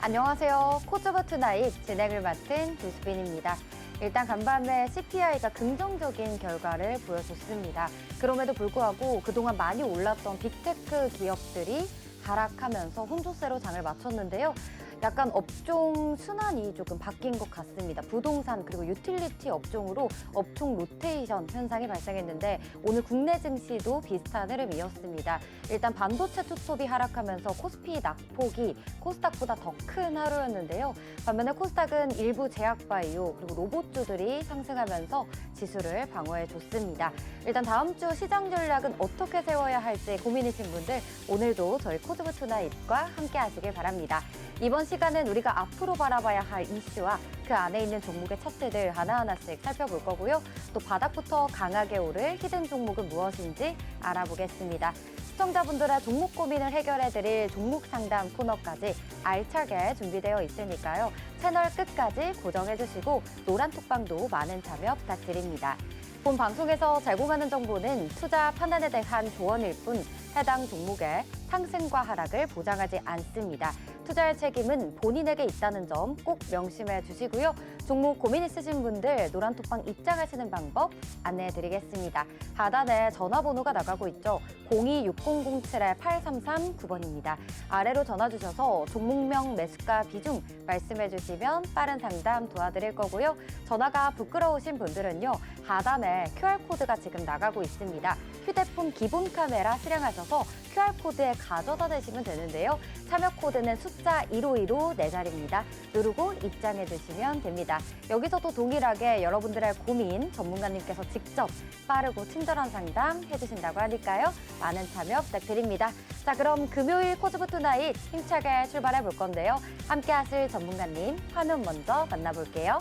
안녕하세요. 코스닥 투나잇 진행을 맡은 조수빈입니다. 일단 간밤에 CPI가 긍정적인 결과를 보여줬습니다. 그럼에도 불구하고 그동안 많이 올랐던 빅테크 기업들이 하락하면서 혼조세로 장을 마쳤는데요. 약간 업종 순환이 조금 바뀐 것 같습니다. 부동산 그리고 유틸리티 업종으로 업종 로테이션 현상이 발생했는데 오늘 국내 증시도 비슷한 흐름이었습니다. 일단 반도체 투톱이 하락하면서 코스피 낙폭이 코스닥보다 더 큰 하루였는데요. 반면에 코스닥은 일부 제약바이오 그리고 로봇주들이 상승하면서 지수를 방어해줬습니다. 일단 다음 주 시장 전략은 어떻게 세워야 할지 고민이신 분들 오늘도 저희 코스닥 투나잇과 함께 하시길 바랍니다. 이번 시간은 우리가 앞으로 바라봐야 할 이슈와 그 안에 있는 종목의 차트들 하나하나씩 살펴볼 거고요. 또 바닥부터 강하게 오를 히든 종목은 무엇인지 알아보겠습니다. 시청자분들의 종목 고민을 해결해드릴 종목 상담 코너까지 알차게 준비되어 있으니까요. 채널 끝까지 고정해주시고 노란 톡방도 많은 참여 부탁드립니다. 본 방송에서 제공하는 정보는 투자 판단에 대한 조언일 뿐 해당 종목의 상승과 하락을 보장하지 않습니다. 투자의 책임은 본인에게 있다는 점 꼭 명심해 주시고요. 종목 고민 있으신 분들 노란톡방 입장하시는 방법 안내해 드리겠습니다. 하단에 전화번호가 나가고 있죠. 026007-8339번입니다. 아래로 전화 주셔서 종목명, 매수가, 비중 말씀해 주시면 빠른 상담 도와드릴 거고요. 전화가 부끄러우신 분들은요. 하단에 QR코드가 지금 나가고 있습니다. 휴대폰 기본 카메라 실행하셔서 QR코드에 가져다 대시면 되는데요. 참여 코드는 숫자 1515 4자리입니다. 누르고 입장해 주시면 됩니다. 여기서도 동일하게 여러분들의 고민 전문가님께서 직접 빠르고 친절한 상담 해주신다고 하니까요. 많은 참여 부탁드립니다. 자, 그럼 금요일 코스닥 투나잇 힘차게 출발해 볼 건데요. 함께 하실 전문가님 화면 먼저 만나볼게요.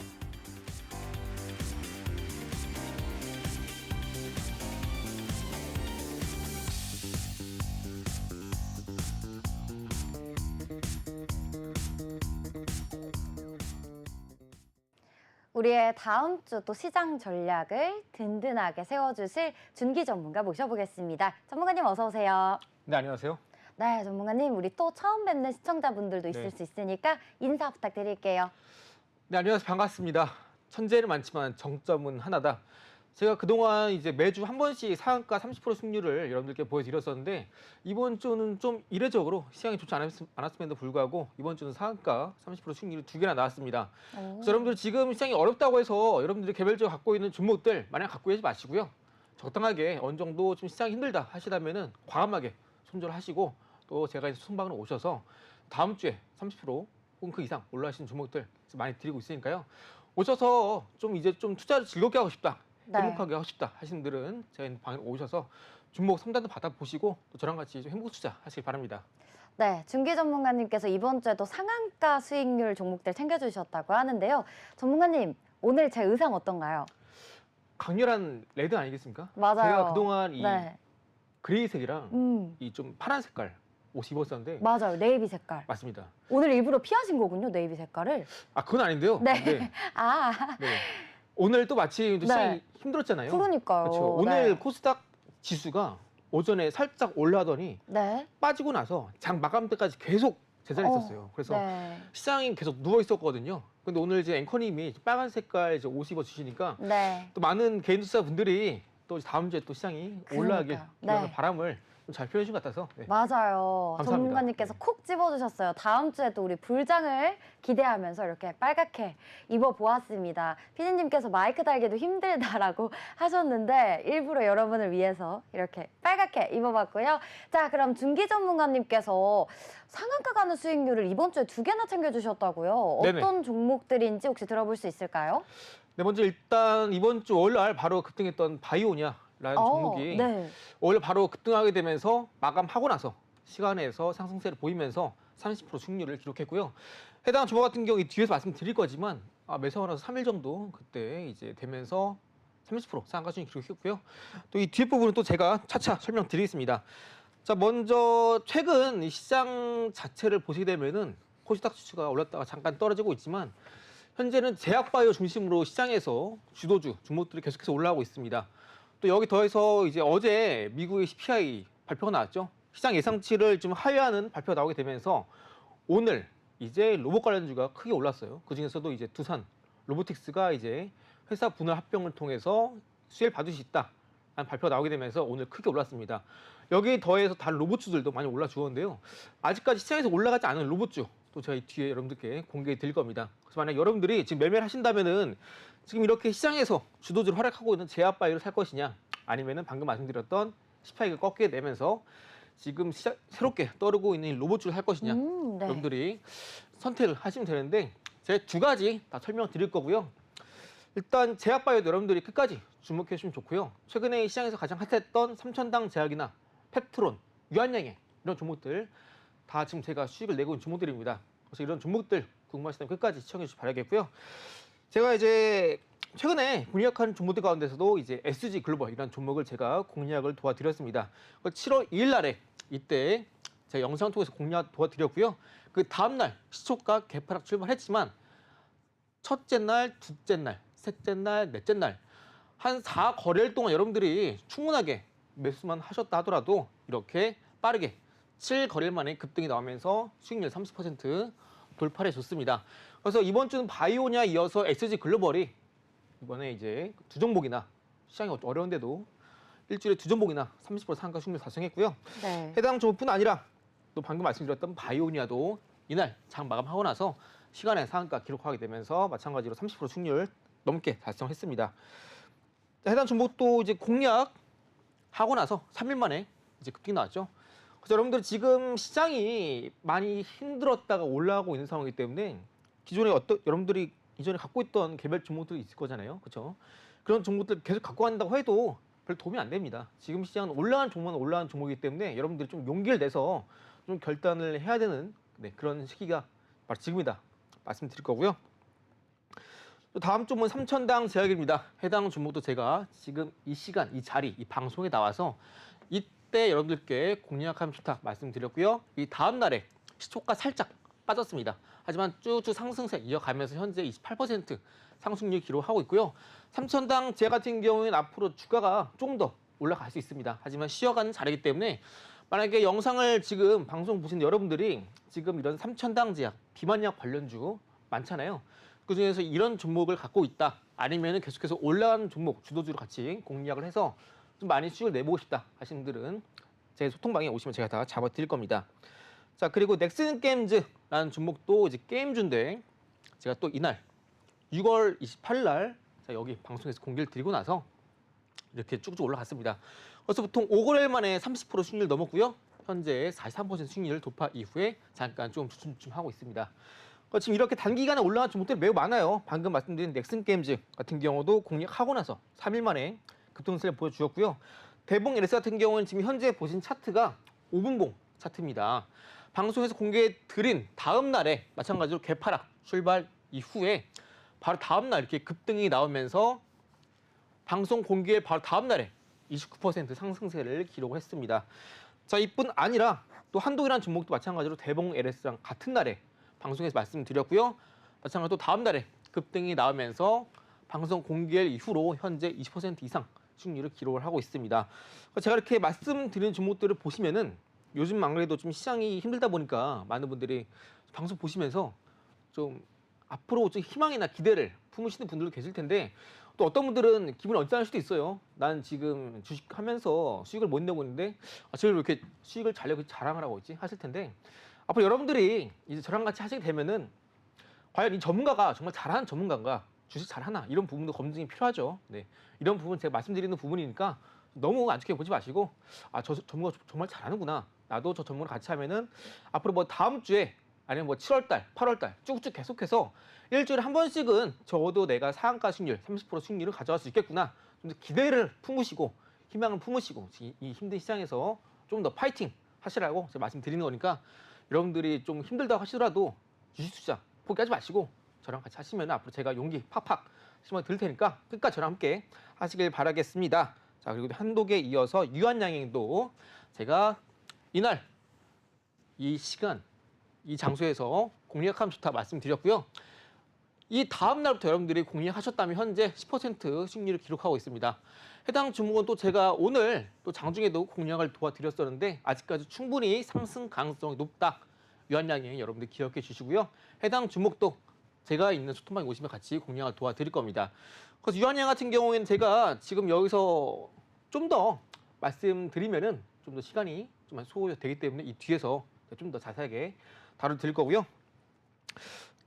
우리의 다음 주 또 시장 전략을 든든하게 세워주실 준기 전문가 모셔보겠습니다. 전문가님 어서 오세요. 네, 안녕하세요. 네, 전문가님 우리 또 처음 뵙는 시청자분들도 있을 수 있으니까 인사 부탁드릴게요. 네, 안녕하세요. 반갑습니다. 천재는 많지만 정점은 하나다. 제가 그동안 이제 매주 한 번씩 상한가 30% 승률을 여러분들께 보여드렸었는데 이번 주는 좀 이례적으로 시장이 좋지 않았음에도 불구하고 이번 주는 상한가 30% 승률이 2개나 나왔습니다. 그래서 여러분들 지금 시장이 어렵다고 해서 여러분들이 개별적으로 갖고 있는 종목들 마냥 갖고 계시지 마시고요. 적당하게 어느 정도 좀 시장이 힘들다 하시다면은 과감하게 손절하시고 또 제가 이제 순방으로 오셔서 다음 주에 30% 혹은 그 이상 올라가시는 종목들 많이 드리고 있으니까요. 오셔서 좀 이제 좀 투자를 즐겁게 하고 싶다. 행복하게 하고 싶다 하시는 분들은 저희 방에 오셔서 종목 상담도 받아보시고 또 저랑 같이 좀 행복 투자 하시길 바랍니다. 네, 준기 전문가님께서 이번 주에도 상한가 수익률 종목들 챙겨주셨다고 하는데요. 전문가님, 오늘 제 의상 어떤가요? 강렬한 레드 아니겠습니까? 맞아요. 제가 그동안 이 그레이색이랑 이 좀 파란 색깔 옷 입었었는데 맞아요, 네이비 색깔. 맞습니다. 오늘 일부러 피하신 거군요, 네이비 색깔을. 아, 그건 아닌데요. 네. 네. 아. 네. 오늘 또 마침 또 시장이 힘들었잖아요. 그러니까요. 그렇죠. 오늘 코스닥 지수가 오전에 살짝 올라가더니 빠지고 나서 장 마감 때까지 계속 제자리에 있었어요. 그래서 시장이 계속 누워 있었거든요. 근데 오늘 이제 앵커님이 빨간 색깔 이제 옷 입어 주시니까 또 많은 개인 투자 분들이 또 다음 주에 또 시장이 올라가길 바람을 좀 잘 표현해 주신 것 같아서. 네. 맞아요. 감사합니다. 전문가님께서 콕 집어주셨어요. 다음 주에도 우리 불장을 기대하면서 이렇게 빨갛게 입어보았습니다. 피디님께서 마이크 달기도 힘들다라고 하셨는데 일부러 여러분을 위해서 이렇게 빨갛게 입어봤고요. 자, 그럼 준기 전문가님께서 상한가 가는 수익률을 이번 주에 2개나 챙겨주셨다고요. 네네. 어떤 종목들인지 혹시 들어볼 수 있을까요? 네, 먼저 일단 이번 주 월날 바로 급등했던 바이오니아라는 종목이 월 바로 급등하게 되면서 마감하고 나서 시간에서 상승세를 보이면서 30% 수익률을 기록했고요. 해당 종목 같은 경우 뒤에서 말씀드릴 거지만 매수하고 나서 3일 정도 그때 이제 되면서 30% 상한가 수익 기록했고요. 또 이 뒤에 부분은 또 제가 차차 설명드리겠습니다. 자, 먼저 최근 이 시장 자체를 보시게 되면은 코스닥 지수가 올랐다가 잠깐 떨어지고 있지만 현재는 제약바이오 중심으로 시장에서 주도주 종목들이 계속해서 올라오고 있습니다. 또 여기 더해서 이제 어제 미국의 CPI 발표가 나왔죠. 시장 예상치를 좀 하회하는 발표가 나오게 되면서 오늘 이제 로봇 관련주가 크게 올랐어요. 그 중에서도 이제 두산 로보틱스가 이제 회사 분할 합병을 통해서 수혜를 받을 수 있다. 라는 발표가 나오게 되면서 오늘 크게 올랐습니다. 여기에 더해서 다른 로봇주들도 많이 올라주었는데요. 아직까지 시장에서 올라가지 않은 로봇주 또 저희 뒤에 여러분들께 공개해 드릴 겁니다. 그래서 만약 여러분들이 지금 매매를 하신다면은 지금 이렇게 시장에서 주도주를 활약하고 있는 제약바이오를 살 것이냐, 아니면은 방금 말씀드렸던 CPI가 꺾이게 되면서 지금 새롭게 떠오르고 있는 로봇주를 살 것이냐, 네. 여러분들이 선택을 하시면 되는데 제가 두 가지 다 설명드릴 거고요. 일단 제약바이오도 여러분들이 끝까지 주목해 주시면 좋고요. 최근에 시장에서 가장 핫했던 삼천당 제약이나 펩트론, 유한양행 이런 종목들 다 지금 제가 수익을 내고 있는 종목들입니다. 그래서 이런 종목들 궁금하시다면 끝까지 시청해 주시기 바라겠고요. 제가 이제 최근에 공략한 종목들 가운데서도 이제 SG 글로벌 이런 종목을 제가 공략을 도와드렸습니다. 7월 2일 날에 이때 제가 영상 통해서 공략 도와드렸고요. 그 다음날 시초가 개파락 출발했지만 첫째 날, 둘째 날, 셋째 날, 넷째 날 한 4거래일 동안 여러분들이 충분하게 매수만 하셨다 하더라도 이렇게 빠르게 7거래일 만에 급등이 나오면서 수익률 30% 돌파를 해줬습니다. 그래서 이번 주는 바이오냐 이어서 SG 글로벌이 이번에 이제 두 종목이나 시장이 어려운데도 일주일에 두 종목이나 30% 상가 수익률 달성했고요. 네. 해당 종목뿐 아니라 또 방금 말씀드렸던 바이오니아도 이날 장 마감하고 나서 시간에 상한가 기록하게 되면서 마찬가지로 30% 수익률 넘게 달성했습니다. 해당 종목도 이제 공략하고 나서 3일 만에 이제 급등이 나왔죠. 그래서 여러분들 지금 시장이 많이 힘들었다가 올라가고 있는 상황이기 때문에 기존에 여러분들이 이전에 갖고 있던 개별 종목들이 있을 거잖아요. 그렇죠? 그런 종목들 계속 갖고 간다고 해도 별 도움이 안 됩니다. 지금 시장은 올라간 종목은 올라간 종목이기 때문에 여러분들이 좀 용기를 내서 좀 결단을 해야 되는 그런 시기가 바로 지금이다 말씀드릴 거고요. 또 다음 종목은 삼천당 제약입니다. 해당 종목도 제가 지금 이 시간, 이 자리, 이 방송에 나와서 이때 여러분들께 공략하면 좋다 말씀드렸고요. 이 다음 날에 시초가 살짝 빠졌습니다. 하지만 쭉쭉 상승세 이어가면서 현재 28% 상승률 기록하고 있고요. 삼천당 제약 같은 경우에는 앞으로 주가가 조금 더 올라갈 수 있습니다. 하지만 쉬어가는 자리이기 때문에 만약에 영상을 지금 방송 보신 여러분들이 지금 이런 삼천당 제약, 비만약 관련주 많잖아요. 그중에서 이런 종목을 갖고 있다. 아니면 계속해서 올라가는 종목, 주도주로 같이 공략을 해서 좀 많이 수익을 내보고 싶다 하시는 분들은 제 소통방에 오시면 제가 다 잡아드릴 겁니다. 자, 그리고 넥슨 게임즈라는 종목도 이제 게임주인데 제가 또 이날 6월 28일 날 여기 방송에서 공개를 드리고 나서 이렇게 쭉쭉 올라갔습니다. 그래서 보통 5거래일 만에 30% 수익률 넘었고요. 현재 43% 수익률 돌파 이후에 잠깐 좀 주춤주춤하고 있습니다. 지금 이렇게 단기간에 올라간 종목들이 매우 많아요. 방금 말씀드린 넥슨 게임즈 같은 경우도 공략하고 나서 3일 만에 급등세를 보여주었고요. 대봉 LS 같은 경우는 지금 현재 보신 차트가 5분봉 차트입니다. 방송에서 공개해 드린 다음 날에 마찬가지로 개파락 출발 이후에 바로 다음 날 이렇게 급등이 나오면서 방송 공개 바로 다음 날에 29% 상승세를 기록을 했습니다. 자, 이뿐 아니라 또 한독이라는 종목도 마찬가지로 대봉 LS랑 같은 날에 방송에서 말씀드렸고요. 마찬가지로 또 다음 날에 급등이 나오면서 방송 공개 이후로 현재 20% 이상 수익률을 기록을 하고 있습니다. 제가 이렇게 말씀드리는 종목들을 보시면은 요즘 안 그래도 좀 시장이 힘들다 보니까 많은 분들이 방송 보시면서 좀 앞으로 좀 희망이나 기대를 품으시는 분들도 계실 텐데 또 어떤 분들은 기분이 언짢을 수도 있어요. 난 지금 주식하면서 수익을 못 내고 있는데 제가 왜 이렇게 수익을 잘 내고 자랑을 하고 있지 하실 텐데 앞으로 여러분들이 이제 저랑 같이 하시게 되면은 과연 이 전문가가 정말 잘하는 전문가인가, 주식 잘하나 이런 부분도 검증이 필요하죠. 네, 이런 부분 제가 말씀드리는 부분이니까 너무 안 좋게 보지 마시고 저 전문가 정말 잘하는구나. 나도 저 전문가 같이 하면은 앞으로 뭐 다음 주에 아니면 뭐 7월달, 8월달 쭉쭉 계속해서 일주일에 한 번씩은 적어도 내가 상한가 수익률, 30% 수익률을 가져갈 수 있겠구나. 좀 더 기대를 품으시고 희망을 품으시고 이 힘든 시장에서 좀 더 파이팅 하시라고 제가 말씀드리는 거니까 여러분들이 좀 힘들다고 하시더라도 주식투자 포기하지 마시고 저랑 같이 하시면 앞으로 제가 용기 팍팍 심어 드릴 테니까 끝까지 저랑 함께 하시길 바라겠습니다. 자, 그리고 한독에 이어서 유한양행도 제가 이날 이 시간 이 장소에서 공략하면 좋다 말씀드렸고요. 이 다음 날부터 여러분들이 공략하셨다면 현재 10% 수익률을 기록하고 있습니다. 해당 종목은 또 제가 오늘 또 장중에도 공략을 도와드렸었는데 아직까지 충분히 상승 가능성이 높다. 유한양행 여러분들 기억해 주시고요. 해당 종목도 제가 있는 소통방에 오시면 같이 공략을 도와드릴 겁니다. 그래서 유한양 같은 경우에는 제가 지금 여기서 좀 더 말씀드리면은 좀 더 시간이 좀 소요되기 때문에 이 뒤에서 좀 더 자세하게 다뤄드릴 거고요.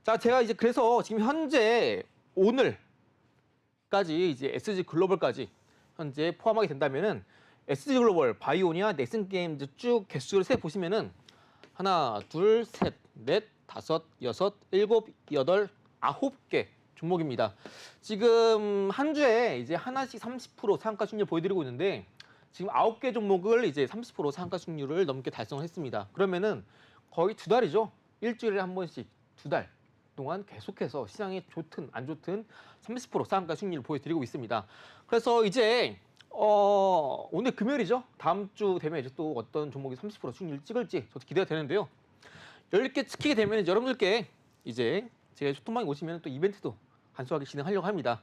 자, 제가 이제 그래서 지금 현재 오늘까지 이제 SG 글로벌까지 현재 포함하게 된다면은 SG 글로벌, 바이오니아, 넥슨 게임즈 쭉 개수를 세 보시면은 하나, 둘, 셋, 넷, 다섯, 여섯, 일곱, 여덟, 9개 종목입니다. 지금 한 주에 이제 하나씩 30% 상한가 수익률 보여드리고 있는데 지금 9개 종목을 이제 30% 상한가 수익률을 넘게 달성을 했습니다. 그러면은 거의 2달이죠. 일주일에 한 번씩 2달 동안 계속해서 시장이 좋든 안 좋든 30% 상한가 수익률을 보여드리고 있습니다. 그래서 이제 오늘 금요일이죠. 다음 주 되면 이제 또 어떤 종목이 30% 수익률을 찍을지 저도 기대가 되는데요. 이렇게 찍히게 되면 이제 여러분들께 이제 제 소통방에 오시면 또 이벤트도 간소하게 진행하려고 합니다.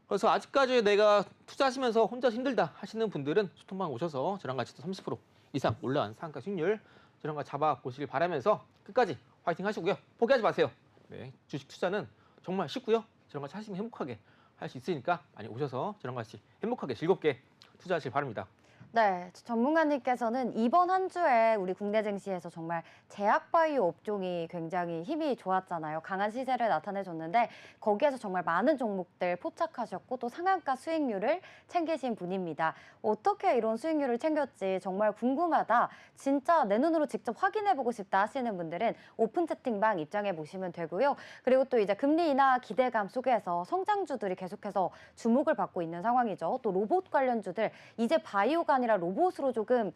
그래서 아직까지 내가 투자하시면서 혼자 힘들다 하시는 분들은 소통방 오셔서 저랑 같이 또 30% 이상 올라간 상한가 수익률 저랑 같이 잡아보시길 바라면서 끝까지 화이팅 하시고요. 포기하지 마세요. 네, 주식 투자는 정말 쉽고요. 저랑 같이 하시면 행복하게 할 수 있으니까 많이 오셔서 저랑 같이 행복하게 즐겁게 투자하시길 바랍니다. 네, 전문가님께서는 이번 한 주에 우리 국내 증시에서 정말 제약바이오 업종이 굉장히 힘이 좋았잖아요. 강한 시세를 나타내줬는데 거기에서 정말 많은 종목들 포착하셨고 또 상한가 수익률을 챙기신 분입니다. 어떻게 이런 수익률을 챙겼지 정말 궁금하다. 진짜 내 눈으로 직접 확인해보고 싶다 하시는 분들은 오픈 채팅방 입장해 보시면 되고요. 그리고 또 이제 금리 인하 기대감 속에서 성장주들이 계속해서 주목을 받고 있는 상황이죠. 또 로봇 관련주들 이제 바이오가 아니라 로봇으로 조금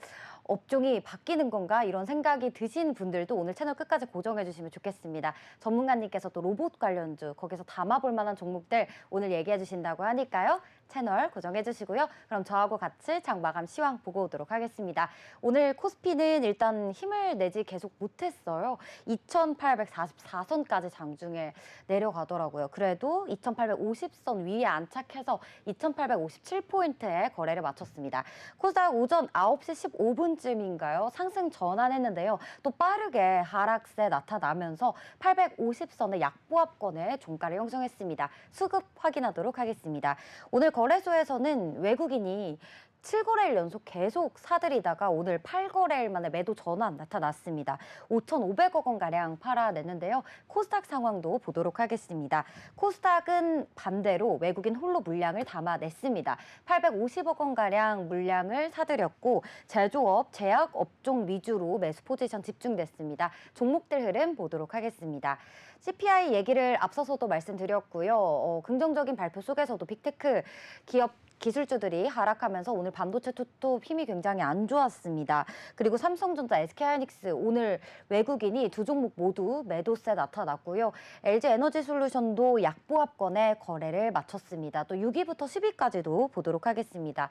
업종이 바뀌는 건가 이런 생각이 드신 분들도 오늘 채널 끝까지 고정해 주시면 좋겠습니다. 전문가님께서 또 로봇 관련주 거기서 담아볼 만한 종목들 오늘 얘기해 주신다고 하니까요. 채널 고정해 주시고요. 그럼 저하고 같이 장 마감 시황 보고 오도록 하겠습니다. 오늘 코스피는 일단 힘을 내지 계속 못했어요. 2844선까지 장중에 내려가더라고요. 그래도 2850선 위에 안착해서 2857포인트에 거래를 마쳤습니다. 코스닥 오전 9시 15분쯤인가요? 상승 전환했는데요. 또 빠르게 하락세 나타나면서 850선의 약보합권에 종가를 형성했습니다. 수급 확인하도록 하겠습니다. 오늘 거래소에서는 외국인이 7거래일 연속 계속 사들이다가 오늘 8거래일 만에 매도 전환 나타났습니다. 5,500억 원가량 팔아냈는데요. 코스닥 상황도 보도록 하겠습니다. 코스닥은 반대로 외국인 홀로 물량을 담아냈습니다. 850억 원가량 물량을 사들였고 제조업, 제약 업종 위주로 매수 포지션 집중됐습니다. 종목들 흐름 보도록 하겠습니다. CPI 얘기를 앞서서도 말씀드렸고요. 긍정적인 발표 속에서도 빅테크 기업 기술주들이 하락하면서 오늘 반도체 투톱 힘이 굉장히 안 좋았습니다. 그리고 삼성전자, SK하이닉스 오늘 외국인이 두 종목 모두 매도세 나타났고요. LG에너지솔루션도 약보합권에 거래를 마쳤습니다. 또 6위부터 10위까지도 보도록 하겠습니다.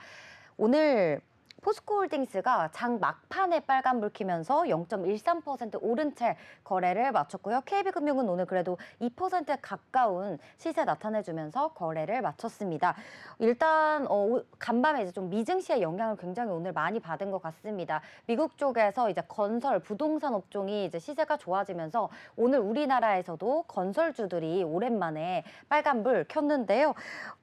오늘 포스코홀딩스가 장 막판에 빨간불 켜면서 0.13% 오른 채 거래를 마쳤고요. KB금융은 오늘 그래도 2%에 가까운 시세 나타내주면서 거래를 마쳤습니다. 일단 간밤에 이제 좀 미증시의 영향을 굉장히 오늘 많이 받은 것 같습니다. 미국 쪽에서 이제 건설, 부동산 업종이 이제 시세가 좋아지면서 오늘 우리나라에서도 건설주들이 오랜만에 빨간불 켰는데요.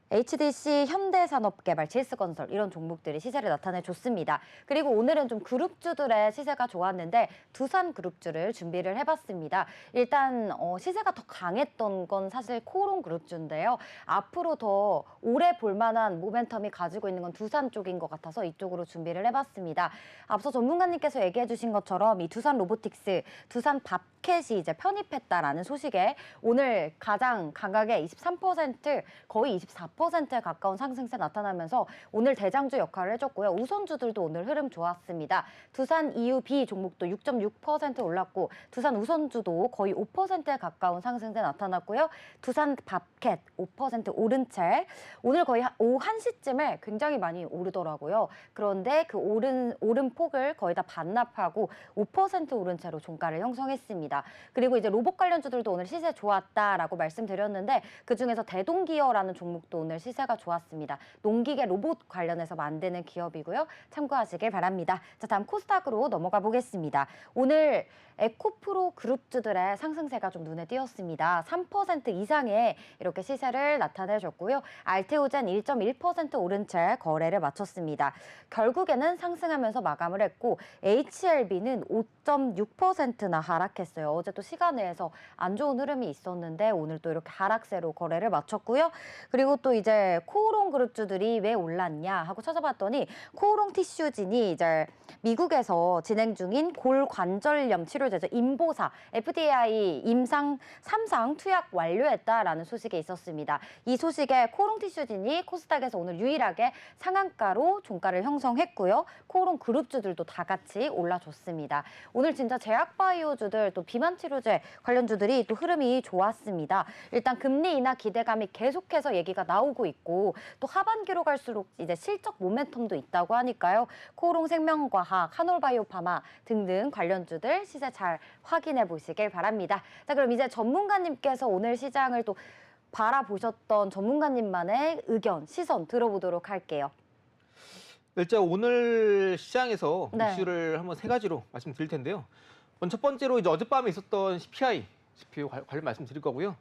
HDC, 현대산업개발, GS건설 이런 종목들이 시세를 나타내줬습니다. 그리고 오늘은 좀 그룹주들의 시세가 좋았는데 두산그룹주를 준비를 해봤습니다. 일단 시세가 더 강했던 건 사실 코오롱 그룹주인데요. 앞으로 더 오래 볼만한 모멘텀이 가지고 있는 건 두산 쪽인 것 같아서 이쪽으로 준비를 해봤습니다. 앞서 전문가님께서 얘기해 주신 것처럼 이 두산 로보틱스, 두산 밥캣이 이제 편입했다라는 소식에 오늘 가장 강하게 23% 거의 24%에 가까운 상승세 나타나면서 오늘 대장주 역할을 해줬고요. 우선주들도 오늘 흐름 좋았습니다. 두산 EUB 종목도 6.6% 올랐고 두산 우선주도 거의 5%에 가까운 상승세 나타났고요. 두산 밥캣 5% 오른 채 오늘 거의 오후 1시쯤에 굉장히 많이 오르더라고요. 그런데 그 오른 폭을 거의 다 반납하고 5% 오른 채로 종가를 형성했습니다. 그리고 이제 로봇 관련주들도 오늘 시세 좋았다라고 말씀드렸는데 그중에서 대동기어라는 종목도 오늘 시세가 좋았습니다. 농기계 로봇 관련해서 만드는 기업이고요. 참고하시길 바랍니다. 자, 다음 코스닥으로 넘어가 보겠습니다. 오늘 에코프로 그룹주들의 상승세가 좀 눈에 띄었습니다. 3% 이상의 이렇게 시세를 나타내줬고요. 알테오젠 1.1% 오른 채 거래를 마쳤습니다. 결국에는 상승하면서 마감을 했고 HLB는 5.6%나 하락했어요. 어제 또 시간 내에서 안 좋은 흐름이 있었는데 오늘 또 이렇게 하락세로 거래를 마쳤고요. 그리고 또 이제 코오롱 그룹주들이 왜 올랐냐 하고 찾아봤더니 코오롱 티슈진이 이제 미국에서 진행 중인 골관절염 치료제죠. 임보사 FDA 임상 3상 투약 완료했다라는 소식이 있었습니다. 이 소식에 코오롱 티슈진이 코스닥에서 오늘 유일하게 상한가로 종가를 형성했고요. 코오롱 그룹주들도 다 같이 올라줬습니다. 오늘 진짜 제약바이오주들 또 비만 치료제 관련주들이 또 흐름이 좋았습니다. 일단 금리 인하 기대감이 계속해서 얘기가 나오고 있고 또 하반기로 갈수록 이제 실적 모멘텀도 있다고 하니까요. 코오롱 생명과학, 한올바이오파마 등등 관련주들 시세 잘 확인해 보시길 바랍니다. 자, 그럼 이제 전문가님께서 오늘 시장을 또 바라보셨던 전문가님만의 의견, 시선 들어보도록 할게요. 일단 오늘 시장에서 네. 이슈를 한번 세 가지로 말씀드릴 텐데요. 먼저 첫 번째로 이제 어젯밤에 있었던 CPI 관련 말씀드릴 거고요.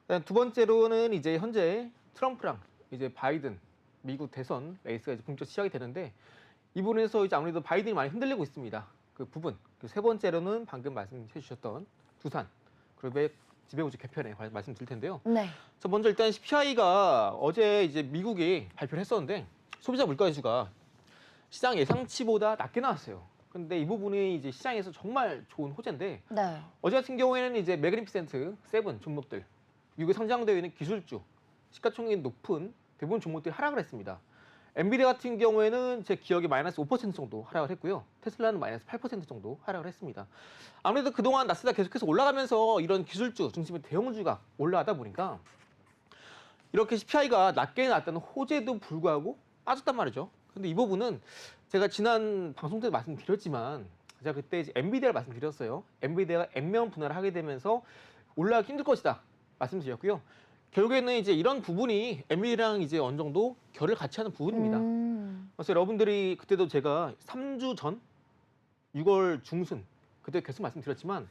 그다음 두 번째로는 이제 현재 트럼프랑 이제 바이든 미국 대선 레이스가 이제 본격 시작이 되는데 이 부분에서 이제 아무래도 바이든이 많이 흔들리고 있습니다. 그 부분. 세 번째로는 방금 말씀해 주셨던 두산 그룹의 지배구조 개편에 관해서 말씀드릴 텐데요. 네. 자, 먼저 일단 CPI가 어제 이제 미국이 발표를 했었는데 소비자 물가 지수가 시장 예상치보다 낮게 나왔어요. 근데 이 부분이 이제 시장에서 정말 좋은 호재인데 네. 어제 같은 경우에는 이제 매그니피센트 7 종목들 미국에 상장되어 있는 기술주 시가총액이 높은 대부분 종목들이 하락을 했습니다. 엔비디아 같은 경우에는 제 기억에 마이너스 5% 정도 하락을 했고요. 테슬라는 마이너스 8% 정도 하락을 했습니다. 아무래도 그동안 나스닥 계속해서 올라가면서 이런 기술주 중심의 대형주가 올라가다 보니까 이렇게 CPI가 낮게 나왔다는 호재도 불구하고 빠졌단 말이죠. 근데 이 부분은 제가 지난 방송 때도 말씀드렸지만 제가 그때 이제 엔비디아를 말씀드렸어요. 엔비디아가 N면 분할을 하게 되면서 올라가기 힘들 것이다 말씀드렸고요. 결국에는 이제 이런 부분이 엔비디아랑 이제 어느 정도 결을 같이 하는 부분입니다. 그래서 여러분들이 그때도 제가 3주 전 6월 중순 그때 계속 말씀드렸지만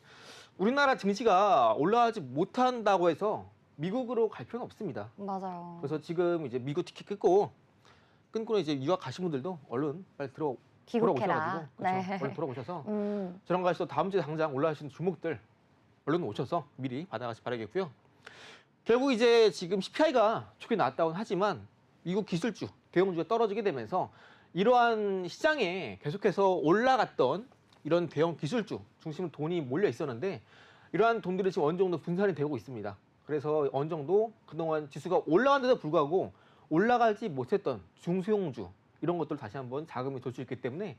우리나라 증시가 올라가지 못한다고 해서 미국으로 갈 필요는 없습니다. 맞아요. 그래서 지금 이제 미국 티켓 끊고 이제 유학 가신 분들도 얼른 빨리 귀국해라. 돌아오셔가지고 그렇죠? 네. 얼른 돌아오셔서 음. 저랑 가서 다음 주에 당장 올라가시는 종목들 얼른 오셔서 미리 받아가시 바라겠고요. 결국 이제 지금 CPI가 좋게 나왔다고는 하지만 미국 기술주, 대형주가 떨어지게 되면서 이러한 시장에 계속해서 올라갔던 이런 대형 기술주 중심으로 돈이 몰려 있었는데 이러한 돈들이 지금 어느 정도 분산이 되고 있습니다. 그래서 어느 정도 그동안 지수가 올라간데도 불구하고 올라가지 못했던 중소형주 이런 것들 다시 한번 자금이 돌 수 있기 때문에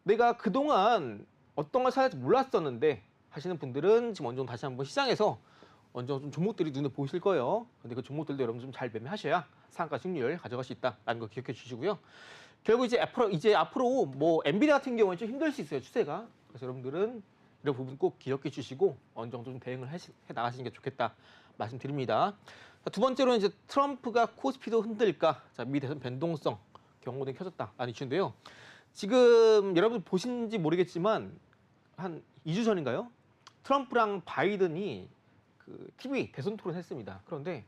내가 그동안 어떤 걸 사야 할지 몰랐었는데 하시는 분들은 지금 어느 정도 다시 한번 시장에서 어느 정도 좀 종목들이 눈에 보이실 거예요. 근데 그 종목들도 여러분 좀 잘 매매하셔야 상한가 수익률 가져갈 수 있다라는 거 기억해 주시고요. 결국 이제 앞으로 뭐 엔비디아 같은 경우는 좀 힘들 수 있어요, 추세가. 그래서 여러분들은 이런 부분 꼭 기억해 주시고 어느 정도 좀 대응을 해 나가시는 게 좋겠다 말씀드립니다. 자, 두 번째로는 이제 트럼프가 코스피도 흔들까? 자, 미 대선 변동성 경고등이 켜졌다라는 이슈인데요. 지금 여러분 보신지 모르겠지만 한 2주 전인가요? 트럼프랑 바이든이 그 TV 대선 토론했습니다. 그런데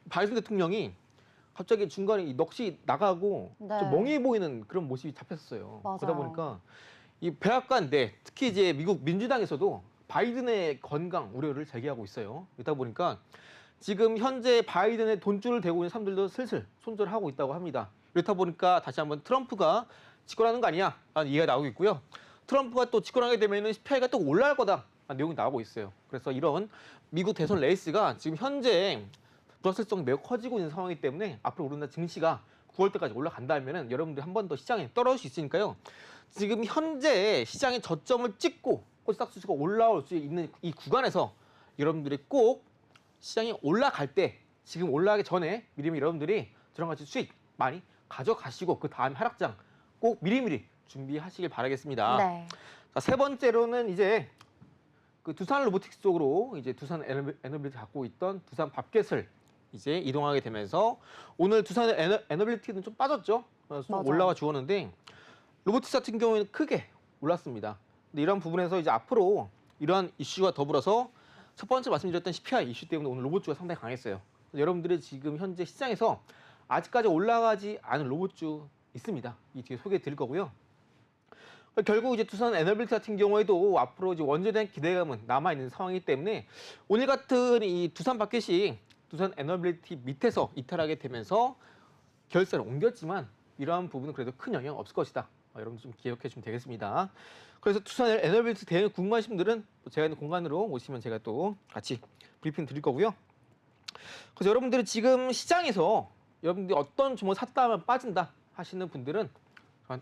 바이든 대통령이 갑자기 중간에 이 넋이 나가고 네. 좀 멍해 보이는 그런 모습이 잡혔어요. 맞아요. 그러다 보니까 이 백악관인데 특히 이제 미국 민주당에서도 바이든의 건강 우려를 제기하고 있어요. 그러다 보니까 지금 현재 바이든의 돈줄을 대고 있는 사람들도 슬슬 손절하고 있다고 합니다. 그렇다 보니까 다시 한번 트럼프가 집권하는 거 아니냐 라는 이해가 나오고 있고요. 트럼프가 또 집권하게 되면 CPI가 또 올라갈 거다 라는 내용이 나오고 있어요. 그래서 이런 미국 대선 레이스가 지금 현재 불확실성이 매우 커지고 있는 상황이기 때문에 앞으로 우리나라 증시가 9월 때까지 올라간다면 여러분들이 한 번 더 시장에 떨어질 수 있으니까요. 지금 현재 시장의 저점을 찍고 코스닥 지수가 올라올 수 있는 이 구간에서 여러분들이 꼭 시장이 올라갈 때 지금 올라가기 전에 미리미리 여러분들이 저랑 같이 수익 많이 가져가시고 그 다음 하락장 꼭 미리미리 준비하시길 바라겠습니다. 네. 자, 세 번째로는 이제 그 두산 로보틱스 쪽으로 이제 두산 에너빌리 갖고 있던 두산 밥켓을 이제 이동하게 되면서 오늘 두산의 에너빌리티는 좀 빠졌죠. 좀 맞아요. 올라와 주었는데 로보티스 같은 경우에는 크게 올랐습니다. 근데 이런 부분에서 이제 앞으로 이러한 이슈와 더불어서 첫 번째 말씀드렸던 CPI 이슈 때문에 오늘 로봇주가 상당히 강했어요. 여러분들이 지금 현재 시장에서 아직까지 올라가지 않은 로봇주 있습니다. 이 뒤에 소개해 드릴 거고요. 결국 이제 두산 에너빌리티 같은 경우에도 앞으로 이제 원전에 대한 기대감은 남아 있는 상황이기 때문에 오늘 같은 이 두산 마켓이 두산 에너빌리티 밑에서 이탈하게 되면서 결산을 옮겼지만 이러한 부분은 그래도 큰 영향 없을 것이다. 여러분 좀 기억해 주시면 되겠습니다. 그래서 두산 에너빌리티 대응 궁금하신 분들은 제가 있는 공간으로 오시면 제가 또 같이 브리핑 드릴 거고요. 그래서 여러분들이 지금 시장에서 여러분들이 어떤 종목 샀다 하면 빠진다 하시는 분들은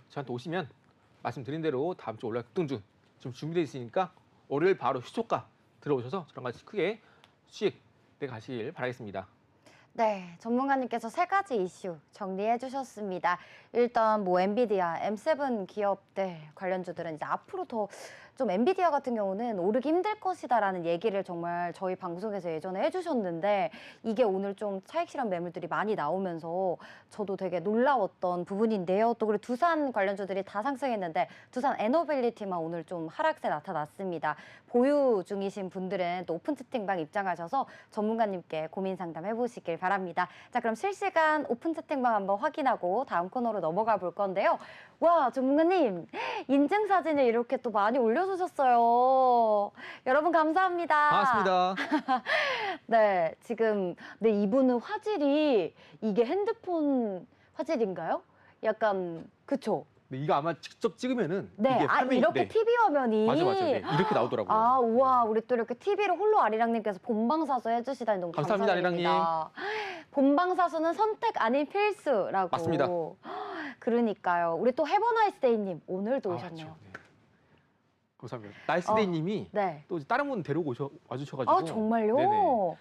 저한테 오시면 말씀드린 대로 다음 주 올라 급등주 지금 준비되어 있으니까 월요일 바로 휴초가 들어오셔서 저랑 같이 크게 수익 내 가시길 바라겠습니다. 네, 전문가님께서 세 가지 이슈 정리해 주셨습니다. 일단 뭐 엔비디아, M7 기업들 관련주들은 이제 앞으로 더 좀 엔비디아 같은 경우는 오르기 힘들 것이다라는 얘기를 정말 저희 방송에서 예전에 해주셨는데 이게 오늘 좀 차익 실현 매물들이 많이 나오면서 저도 되게 놀라웠던 부분인데요. 또 그리고 두산 관련주들이 다 상승했는데 두산 에너빌리티만 오늘 좀 하락세 나타났습니다. 보유 중이신 분들은 또 오픈 채팅방 입장하셔서 전문가님께 고민 상담 해보시길 바랍니다. 자, 그럼 실시간 오픈 채팅방 한번 확인하고 다음 코너로 넘어가 볼 건데요. 와, 전문가님 인증 사진을 이렇게 또 많이 올려주셨어요. 여러분 감사합니다. 반갑습니다. 네, 지금 이분은 화질이 이게 핸드폰 화질인가요? 약간 그쵸? 네, 이거 아마 직접 찍으면은 네, 이게 화면이 이렇게 네, TV 화면이 맞아. 네, 이렇게 나오더라고요. 아, 우와, 우리 또 이렇게 TV로 홀로 아리랑님께서 본방사수 해주시다니 너무 감사합니다, 감사드립니다. 본방사수는 선택 아닌 필수라고. 맞습니다. 그러니까요. 우리 또 해버나이스데이님 오늘도 아, 오셨네요. 맞죠. 네. 감사합니다. 나이스데이님이 네. 또 다른 분 데리고 와주셔가지고 아, 정말요? 네네.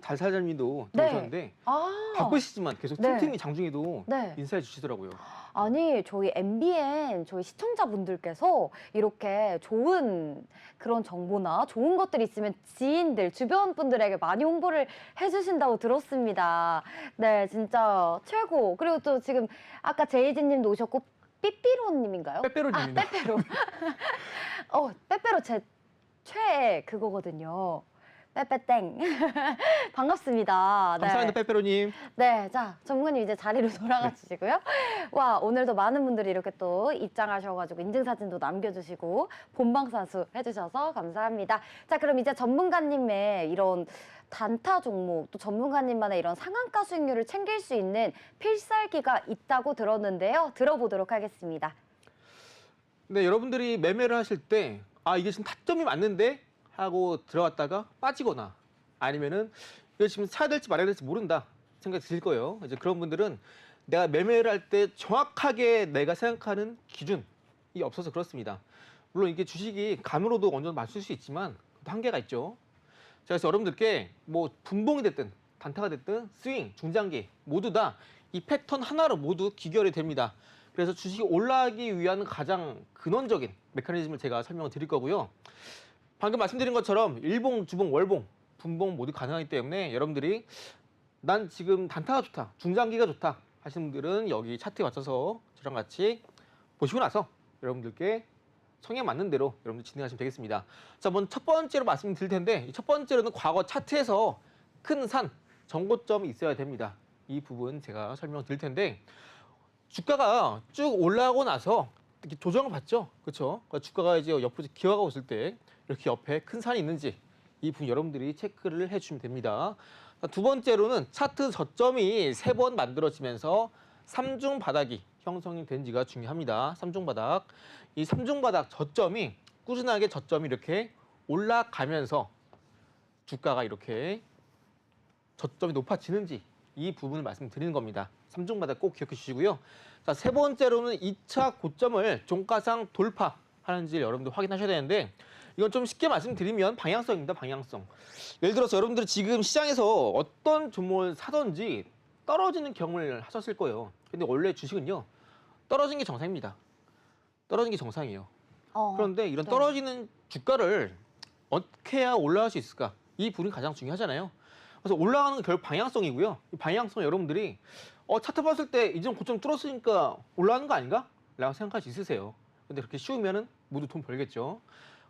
잘살님도 네. 들어오셨는데 아, 바쁘시지만 계속 네. 틈틈이 장중에도 네. 인사해 주시더라고요. 아니, 저희 MBN 저희 시청자분들께서 이렇게 좋은 그런 정보나 좋은 것들 있으면 지인들, 주변 분들에게 많이 홍보를 해주신다고 들었습니다. 네, 진짜 최고. 그리고 또 지금 아까 제이지 님도 오셨고 삐삐로님인가요? 빼빼로님입니다. 빼빼로. 빼빼로 제 최애 그거거든요. 빼빼땡. 반갑습니다. 네. 감사합니다, 빼빼로님. 네, 자, 전문가님 이제 자리로 돌아가 주시고요. 와, 오늘도 많은 분들이 이렇게 또 입장하셔가지고 인증사진도 남겨주시고 본방사수 해주셔서 감사합니다. 자, 그럼 이제 전문가님의 이런 단타 종목, 또 전문가님만의 이런 상한가 수익률을 챙길 수 있는 필살기가 있다고 들었는데요. 들어보도록 하겠습니다. 네, 여러분들이 매매를 하실 때 이게 지금 타점이 맞는데 하고 들어갔다가 빠지거나 아니면은 이거 지금 사야 될지 말아야 될지 모른다 생각이 들 거예요. 이제 그런 분들은 내가 매매를 할 때 정확하게 내가 생각하는 기준이 없어서 그렇습니다. 물론 이게 주식이 감으로도 어느 정도 맞출 수 있지만 한계가 있죠. 그래서 여러분들께 뭐 분봉이 됐든 단타가 됐든 스윙, 중장기 모두 다 이 패턴 하나로 모두 귀결이 됩니다. 그래서 주식이 올라가기 위한 가장 근원적인 메커니즘을 제가 설명을 드릴 거고요. 방금 말씀드린 것처럼 일봉, 주봉, 월봉, 분봉 모두 가능하기 때문에 여러분들이 난 지금 단타가 좋다, 중장기가 좋다 하시는 분들은 여기 차트에 맞춰서 저랑 같이 보시고 나서 여러분들께 성향 맞는 대로 여러분들 진행하시면 되겠습니다. 자, 먼저 첫 번째로 말씀드릴 텐데 첫 번째로는 과거 차트에서 큰 산, 정고점이 있어야 됩니다. 이 부분 제가 설명드릴 텐데 주가가 쭉 올라가고 나서 이렇게 조정을 받죠. 그렇죠? 그러니까 주가가 이제 옆으로 기어가고 있을 때 이렇게 옆에 큰 산이 있는지 이 부분 여러분들이 체크를 해주시면 됩니다. 두 번째로는 차트 저점이 3번 만들어지면서 3중 바닥이 형성이 된지가 중요합니다. 3중 바닥. 이 3중 바닥 저점이 꾸준하게 저점이 이렇게 올라가면서 주가가 이렇게 저점이 높아지는지 이 부분을 말씀드리는 겁니다. 3중 바닥 꼭 기억해 주시고요. 자, 세 번째로는 2차 고점을 종가상 돌파하는지 여러분들 확인하셔야 되는데 이건 좀 쉽게 말씀드리면 방향성입니다. 방향성. 예를 들어서 여러분들이 지금 시장에서 어떤 종목을 사든지 떨어지는 경험을 하셨을 거예요. 근데 원래 주식은요. 떨어지는 게 정상입니다. 떨어지는 게 정상이에요. 그런데 이런 네. 떨어지는 주가를 어떻게 해야 올라갈 수 있을까? 이 부분이 가장 중요하잖아요. 그래서 올라가는 건 결국 방향성이고요. 이 방향성 여러분들이 차트 봤을 때 이전 고점 뚫었으니까 올라가는 거 아닌가? 라고 생각할 수 있으세요. 근데 그렇게 쉬우면은 모두 돈 벌겠죠.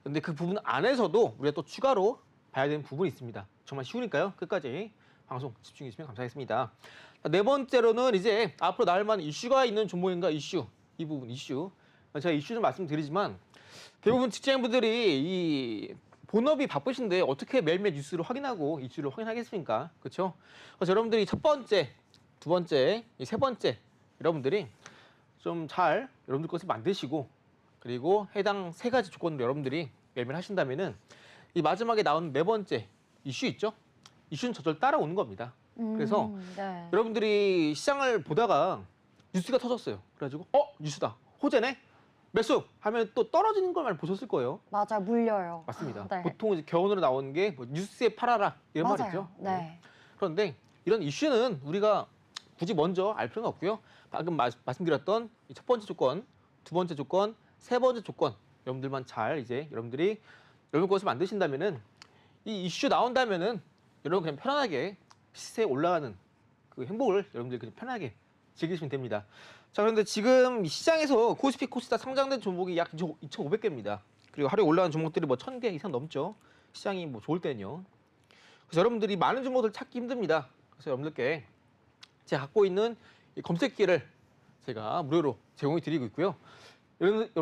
근데 그 부분 안에서도 우리가 또 추가로 봐야 되는 부분이 있습니다. 정말 쉬우니까요. 끝까지 방송 집중해 주시면 감사하겠습니다. 자, 네 번째로는 이제 앞으로 나올 만한 이슈가 있는 종목인가 이슈. 이 부분 이슈. 제가 이슈 좀 말씀드리지만 대부분 직장인분들이 이 본업이 바쁘신데 어떻게 매일매일 뉴스를 확인하고 이슈를 확인하겠습니까? 그렇죠? 그래서 여러분들이 첫 번째, 두 번째, 세 번째 여러분들이 좀 잘 여러분들 것을 만드시고 그리고 해당 세 가지 조건으로 여러분들이 매일매일 하신다면은 이 마지막에 나온 네 번째 이슈 있죠? 이슈는 저절 따라오는 겁니다. 그래서 네. 여러분들이 시장을 보다가 뉴스가 터졌어요. 그래가지고 뉴스다. 호재네? 매수! 하면 또 떨어지는 것만 보셨을 거예요. 맞아요. 물려요. 맞습니다. 네. 보통 이제 교훈으로 나오는 게 뭐 뉴스에 팔아라 이런 맞아요. 말이죠. 네. 그런데 이런 이슈는 우리가 굳이 먼저 알 필요는 없고요. 방금 말씀드렸던 이 첫 번째 조건, 두 번째 조건, 세 번째 조건 여러분들만 잘 이제 여러분들이 여러분 것을 만드신다면은 이 이슈 나온다면은 여러분 그냥 편안하게 시세에 올라가는 그 행복을 여러분들이 그냥 편하게 즐기시면 됩니다. 자, 그런데 지금 시장에서 코스피 코스닥 상장된 종목이 약 2,500개입니다. 그리고 하루에 올라가는 종목들이 뭐 1,000개 이상 넘죠. 시장이 뭐 좋을 때는요. 그래서 여러분들이 많은 종목들 찾기 힘듭니다. 그래서 여러분들께 제가 갖고 있는 이 검색기를 제가 무료로 제공해 드리고 있고요.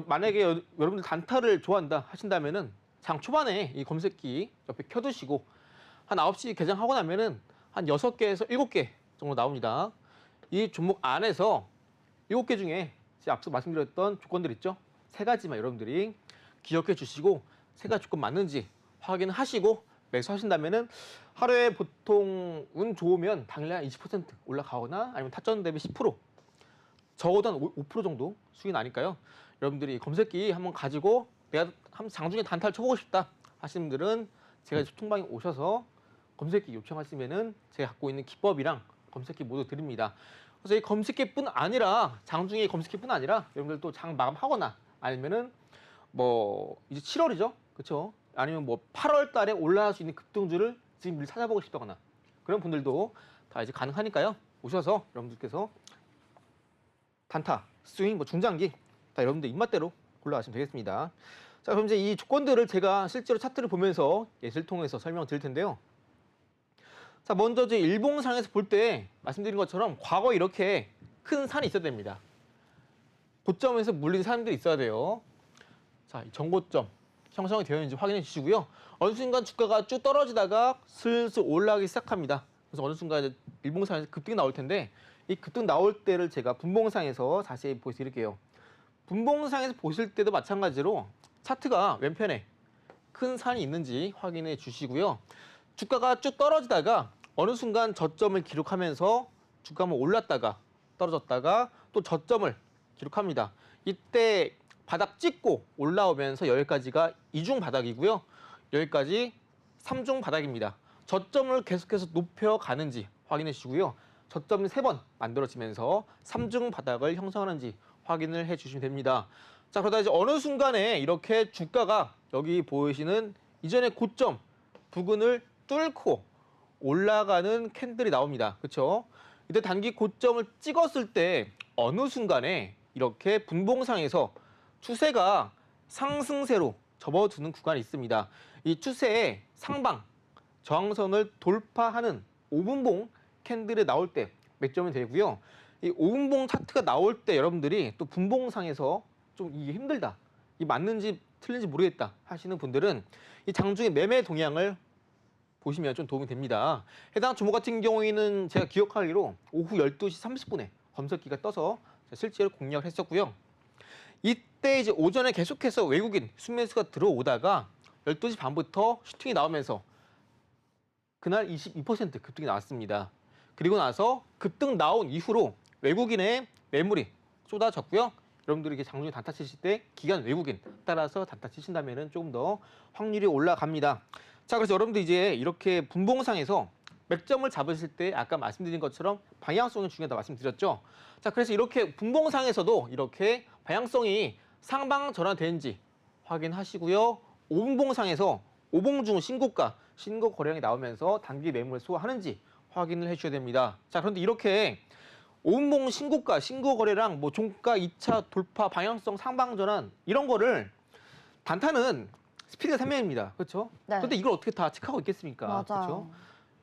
만약에 여러분들 단타를 좋아한다 하신다면은 장 초반에 이 검색기 옆에 켜두시고 한 9시 개장하고 나면은 한 6개에서 7개 정도 나옵니다. 이 종목 안에서 7개 중에 제가 앞서 말씀드렸던 조건들 있죠? 세 가지만 여러분들이 기억해 주시고 세 가지 조건 맞는지 확인하시고 매수하신다면은 하루에 보통 운 좋으면 당일날 20% 올라가거나 아니면 타점 대비 10% 적어도 한 5% 정도 수익이 나니까요. 여러분들이 검색기 한번 가지고 내가 한 장중에 단타를 쳐보고 싶다 하시는 분들은 제가 소통방에 오셔서 검색기 요청하시면은 제가 갖고 있는 기법이랑 검색기 모두 드립니다. 그래서 이 검색기뿐 아니라 장중에 검색기뿐 아니라 여러분들 또 장 마감하거나 아니면은 뭐 이제 7월이죠, 그렇죠? 아니면 뭐 8월 달에 올라갈 수 있는 급등주를 지금 미리 찾아보고 싶다거나 그런 분들도 다 이제 가능하니까요. 오셔서 여러분들께서 단타, 스윙, 뭐 중장기 다 여러분들 입맛대로 골라가시면 되겠습니다. 자, 그럼 이제 이 조건들을 제가 실제로 차트를 보면서 예시를 통해서 설명을 드릴 텐데요. 자, 먼저 이제 일봉상에서 볼 때 말씀드린 것처럼 과거에 이렇게 큰 산이 있어야 됩니다. 고점에서 물린 사람들이 있어야 돼요. 자, 이 전고점 형성이 되어 있는지 확인해 주시고요. 어느 순간 주가가 쭉 떨어지다가 슬슬 올라가기 시작합니다. 그래서 어느 순간 이제 일봉상에서 급등이 나올 텐데 이 급등 나올 때를 제가 분봉상에서 자세히 보여드릴게요. 분봉상에서 보실 때도 마찬가지로 차트가 왼편에 큰 산이 있는지 확인해 주시고요. 주가가 쭉 떨어지다가 어느 순간 저점을 기록하면서 주가가 한번 올랐다가 떨어졌다가 또 저점을 기록합니다. 이때 바닥 찍고 올라오면서 여기까지가 이중 바닥이고요. 여기까지 삼중 바닥입니다. 저점을 계속해서 높여가는지 확인해 주시고요. 저점이 3번 만들어지면서 삼중 바닥을 형성하는지 확인을 해 주시면 됩니다. 자, 그러다 이제 어느 순간에 이렇게 주가가 여기 보이시는 이전의 고점 부근을 뚫고 올라가는 캔들이 나옵니다. 그렇죠? 이때 단기 고점을 찍었을 때 어느 순간에 이렇게 분봉상에서 추세가 상승세로 접어드는 구간이 있습니다. 이 추세의 상방 저항선을 돌파하는 5분봉 캔들이 나올 때 맥점이 되고요. 이 5분봉 차트가 나올 때 여러분들이 또 분봉상에서 좀 이게 힘들다, 이 맞는지 틀린지 모르겠다 하시는 분들은 이 장중의 매매 동향을 보시면 좀 도움이 됩니다. 해당 종목 같은 경우에는 제가 기억하기로 오후 12시 30분에 검색기가 떠서 실제로 공략을 했었고요. 이때 이제 오전에 계속해서 외국인 순매수가 들어오다가 12시 반부터 슈팅이 나오면서 그날 22% 급등이 나왔습니다. 그리고 나서 급등 나온 이후로 외국인의 매물이 쏟아졌고요. 여러분들이 이렇게 장중에 단타 치실 때 기관 외국인 따라서 단타 치신다면 조금 더 확률이 올라갑니다. 자, 그래서 여러분들 이제 이렇게 분봉상에서 맥점을 잡으실 때 아까 말씀드린 것처럼 방향성이 중요하다 말씀드렸죠. 자, 그래서 이렇게 분봉상에서도 이렇게 방향성이 상방 전환되는지 확인하시고요. 5분봉상에서 5봉 중 신고가 신고 거래량이 나오면서 단기 매물을 소화하는지 확인을 해주셔야 됩니다. 자, 그런데 이렇게 5분봉 신고가, 신고 거래량, 뭐 종가 2차 돌파, 방향성 상방 전환 이런 거를 단타는 스피드가 생명입니다. 그렇죠? 네. 그런데 이걸 어떻게 다 체크하고 있겠습니까? 맞아요. 그렇죠?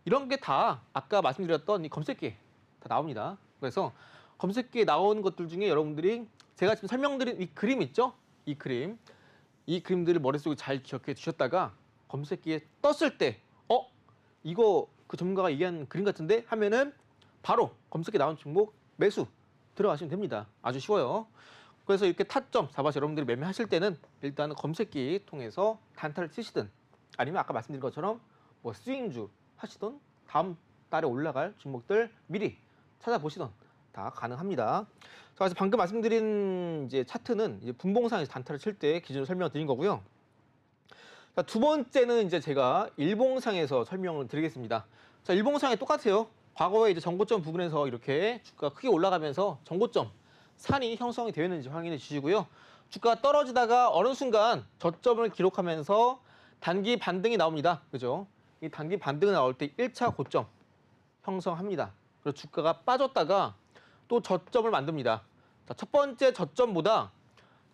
이런 게 다 아까 말씀드렸던 이 검색기에 다 나옵니다. 그래서 검색기에 나오는 것들 중에 여러분들이 제가 지금 설명드린 이 그림 있죠? 이 그림들을 머릿속에 잘 기억해 두셨다가 검색기에 떴을 때 이거 그 전문가가 얘기한 그림 같은데 하면은 바로 검색기에 나온 종목 매수 들어가시면 됩니다. 아주 쉬워요. 그래서 이렇게 타점 잡아서 여러분들이 매매하실 때는 일단은 검색기 통해서 단타를 치시든 아니면 아까 말씀드린 것처럼 뭐 스윙주 하시던 다음 달에 올라갈 종목들 미리 찾아보시던 다 가능합니다. 자, 그래서 방금 말씀드린 이제 차트는 이제 분봉상에서 단타를 칠 때 기준으로 설명을 드린 거고요. 자, 두 번째는 이제 제가 일봉상에서 설명을 드리겠습니다. 자, 일봉상에 똑같아요. 과거에 이제 전고점 부근에서 이렇게 주가가 크게 올라가면서 전고점 산이 형성이 되어 있는지 확인해 주시고요. 주가가 떨어지다가 어느 순간 저점을 기록하면서 단기 반등이 나옵니다. 그죠? 이 단기 반등이 나올 때 1차 고점 형성합니다. 그리고 주가가 빠졌다가 또 저점을 만듭니다. 자, 첫 번째 저점보다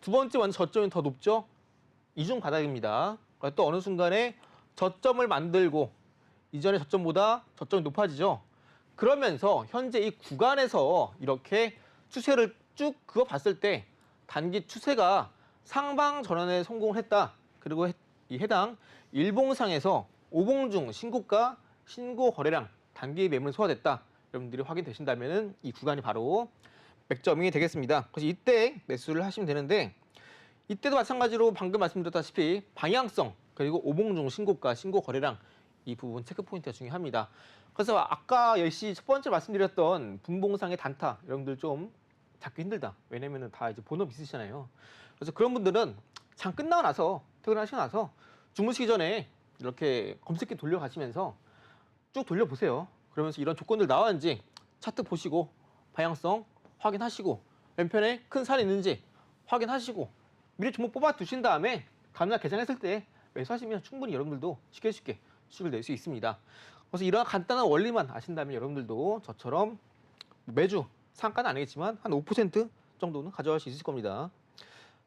두 번째 완전 저점이 더 높죠? 이중 바닥입니다. 또 어느 순간에 저점을 만들고 이전의 저점보다 저점이 높아지죠. 그러면서 현재 이 구간에서 이렇게 추세를 쭉 그어 봤을 때 단기 추세가 상방 전환에 성공을 했다. 그리고 이 해당 일봉상에서 5봉중 신고가, 신고 거래량, 단기 매물 소화됐다. 여러분들이 확인되신다면 이 구간이 바로 맥점이 되겠습니다. 그래서 이때 매수를 하시면 되는데 이때도 마찬가지로 방금 말씀드렸다시피 방향성 그리고 5봉중 신고가, 신고 거래량 이 부분 체크 포인트가 중요합니다. 그래서 아까 10시 첫 번째 말씀드렸던 분봉상의 단타 여러분들 좀 잡기 힘들다. 왜냐면은 다 이제 본업 있으시잖아요. 그래서 그런 분들은 장 끝나고 나서 퇴근하시고 나서 주무시기 전에 이렇게 검색기 돌려가시면서 쭉 돌려보세요. 그러면서 이런 조건들 나왔는지 차트 보시고 방향성 확인하시고 왼편에 큰 산이 있는지 확인하시고 미리 종목 뽑아 두신 다음에 다음날 계산했을 때 매수하시면 충분히 여러분들도 쉽게 수익을 낼 수 있습니다. 그래서 이러한 간단한 원리만 아신다면 여러분들도 저처럼 매주 상가는 아니겠지만 한 5% 정도는 가져갈 수 있을 겁니다.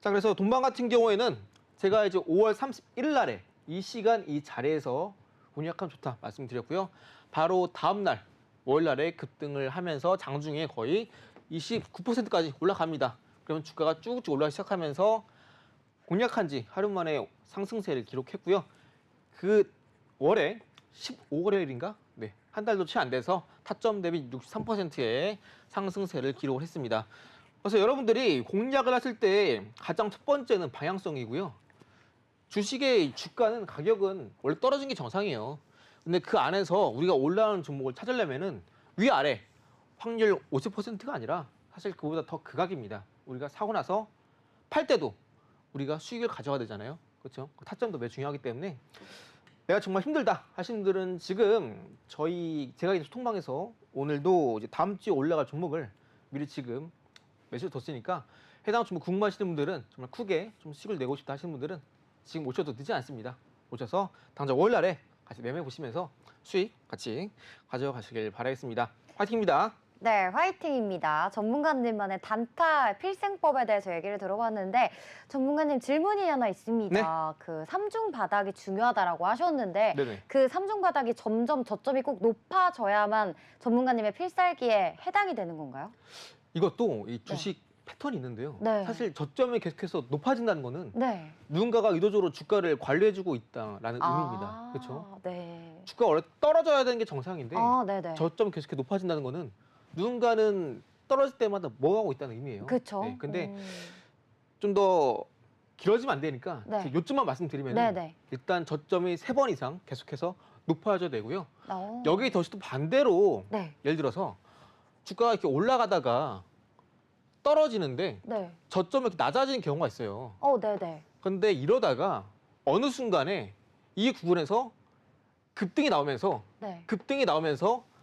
자, 그래서 돈방 같은 경우에는 제가 이제 5월 31일 날에 이 시간 이 자리에서 공략하면 좋다 말씀드렸고요. 바로 다음 날 5월 날에 급등을 하면서 장중에 거의 29%까지 올라갑니다. 그러면 주가가 쭉쭉 올라가기 시작하면서 공략한 지 하루 만에 상승세를 기록했고요. 그 월에 15거래일인가? 네, 한 달도 채 안 돼서 타점 대비 63%의 상승세를 기록을 했습니다. 그래서 여러분들이 공략을 하실 때 가장 첫 번째는 방향성이고요. 주식의 주가는 가격은 원래 떨어진 게 정상이에요. 근데 그 안에서 우리가 올라오는 종목을 찾으려면은 위아래 확률 50%가 아니라 사실 그보다 더 극악입니다. 우리가 사고 나서 팔 때도 우리가 수익을 가져가야 되잖아요. 그렇죠? 타점도 매우 중요하기 때문에 내가 정말 힘들다 하시는 분들은 지금 제가 이제 소통방에서 오늘도 이제 다음 주에 올라갈 종목을 미리 지금 매수를 뒀으니까 해당 종목 궁금하시는 분들은 정말 크게 좀 수익을 내고 싶다 하시는 분들은 지금 오셔도 늦지 않습니다. 오셔서 당장 5월 날에 같이 매매 보시면서 수익 같이 가져가시길 바라겠습니다. 화이팅입니다. 네, 화이팅입니다. 전문가님만의 단타 필생법에 대해서 얘기를 들어봤는데 전문가님 질문이 하나 있습니다. 그 삼중 바닥이 중요하다라고 하셨는데 네네. 그 삼중 바닥이 점점 저점이 꼭 높아져야만 전문가님의 필살기에 해당이 되는 건가요? 이것도 이 주식 패턴이 있는데요. 네. 사실 저점이 계속해서 높아진다는 거는 네. 누군가가 의도적으로 주가를 관리해주고 있다라는 의미입니다. 그렇죠? 네. 주가가 원래 떨어져야 되는 게 정상인데 네네. 저점이 계속해서 높아진다는 거는 누군가는 떨어질 때마다 뭐 하고 있다는 의미예요. 그렇죠. 네, 근데 좀 더 길어지면 안 되니까 네. 요점만 말씀드리면 네네. 일단 저점이 3번 이상 계속해서 높아져야 되고요. 어. 여기에 더시 또 반대로 네. 예를 들어서 주가가 이렇게 올라가다가 떨어지는데 네. 저점이 이렇게 낮아지는 경우가 있어요. 네네. 근데 이러다가 어느 순간에 이 구간에서 급등이 나오면서